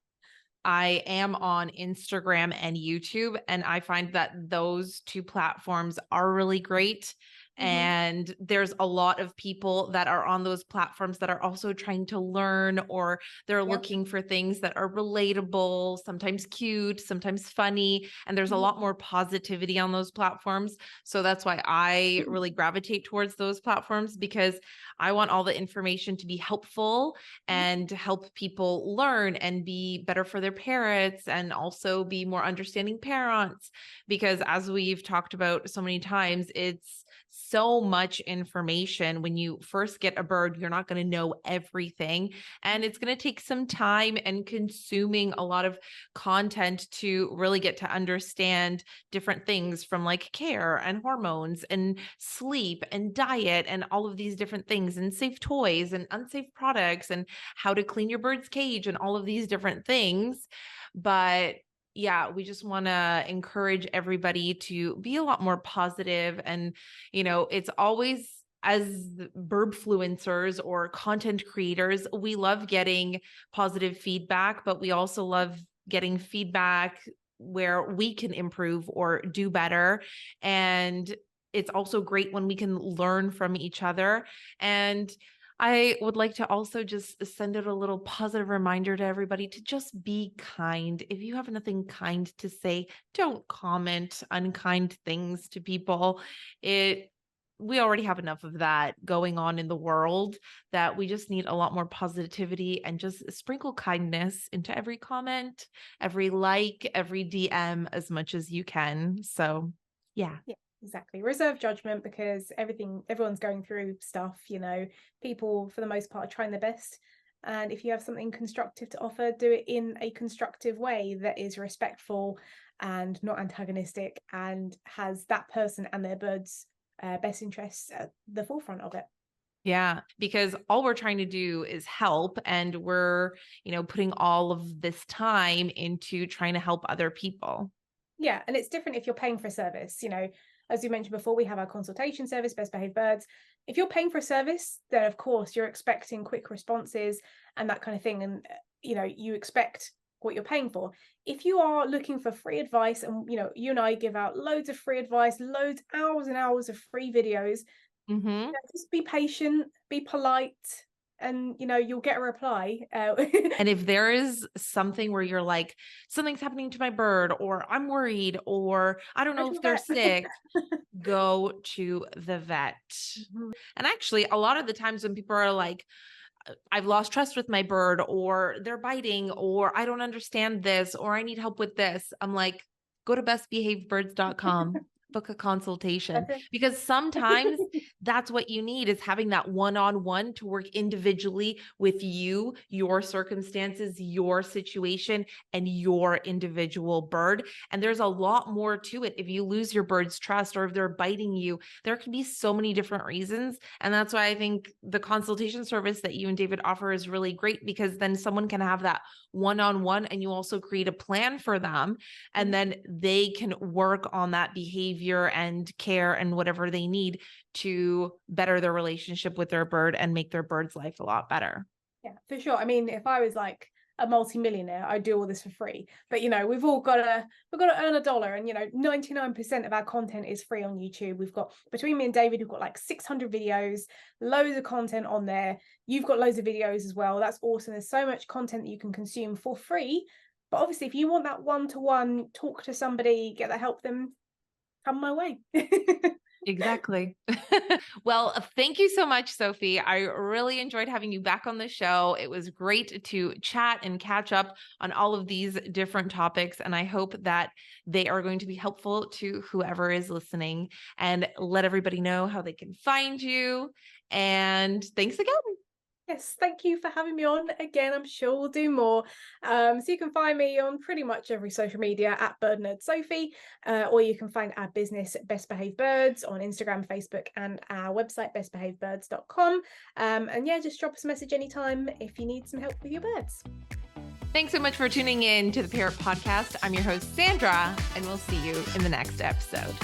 I am on Instagram and YouTube, and I find that those two platforms are really great. And there's a lot of people that are on those platforms that are also trying to learn, or they're looking for things that are relatable, sometimes cute, sometimes funny. And there's a lot more positivity on those platforms. So that's why I really gravitate towards those platforms, because I want all the information to be helpful and help people learn and be better for their parrots, and also be more understanding parents. Because as we've talked about so many times, it's so much information. When you first get a bird, you're not going to know everything. And it's going to take some time and consuming a lot of content to really get to understand different things, from like care and hormones and sleep and diet and all of these different things, and safe toys and unsafe products and how to clean your bird's cage and all of these different things. But yeah, we just want to encourage everybody to be a lot more positive. And, you know, it's always, as birdfluencers or content creators, we love getting positive feedback, but we also love getting feedback where we can improve or do better. And it's also great when we can learn from each other. And I would like to also just send out a little positive reminder to everybody to just be kind. If you have nothing kind to say, don't comment unkind things to people. We already have enough of that going on in the world, that we just need a lot more positivity, and just sprinkle kindness into every comment, every like, every DM as much as you can. So yeah. Exactly. Reserve judgment, because everyone's going through stuff, you know. People for the most part are trying their best, and if you have something constructive to offer, do it in a constructive way that is respectful and not antagonistic, and has that person and their birds best interests at the forefront of it. Yeah, because all we're trying to do is help, and we're, you know, putting all of this time into trying to help other people. Yeah, and it's different if you're paying for a service. You know, as you mentioned before, we have our consultation service, Best Behaved Birds. If you're paying for a service, then of course you're expecting quick responses and that kind of thing. And, you know, you expect what you're paying for. If you are looking for free advice, and, you know, you and I give out loads of free advice, loads, hours and hours of free videos, just be patient, be polite, and, you know, you'll get a reply. And if there is something where you're like, something's happening to my bird, or I'm worried, or I don't know if they're sick, go to the vet. And actually, a lot of the times when people are like, I've lost trust with my bird, or they're biting, or I don't understand this, or I need help with this, I'm like, go to bestbehavedbirds.com. book a consultation, That's because sometimes that's what you need, is having that one-on-one to work individually with you, your circumstances, your situation, and your individual bird. And there's a lot more to it. If you lose your bird's trust, or if they're biting you, there can be so many different reasons. And that's why I think the consultation service that you and David offer is really great, because then someone can have that one-on-one, and you also create a plan for them, and then they can work on that behavior and care and whatever they need to better their relationship with their bird and make their bird's life a lot better. Yeah, for sure. I mean, if I was like a multi-millionaire, I'd do all this for free. But we've got to earn a dollar, and 99% of our content is free on YouTube. We've got, between me and David, we've got like 600 videos, loads of content on there. You've got loads of videos as well. That's awesome. There's so much content that you can consume for free. But obviously, if you want that one-to-one, talk to somebody, get that help, them, come my way. Exactly. Well, thank you so much, Sophie. I really enjoyed having you back on the show. It was great to chat and catch up on all of these different topics. And I hope that they are going to be helpful to whoever is listening, and let everybody know how they can find you. And thanks again. Yes, thank you for having me on again. I'm sure we'll do more. So you can find me on pretty much every social media at BirdNerdSophie, or you can find our business Best Behaved Birds on Instagram, Facebook, and our website bestbehavedbirds.com. And yeah, just drop us a message anytime if you need some help with your birds. Thanks so much for tuning in to the Parrot Podcast. I'm your host, Sandra, and we'll see you in the next episode.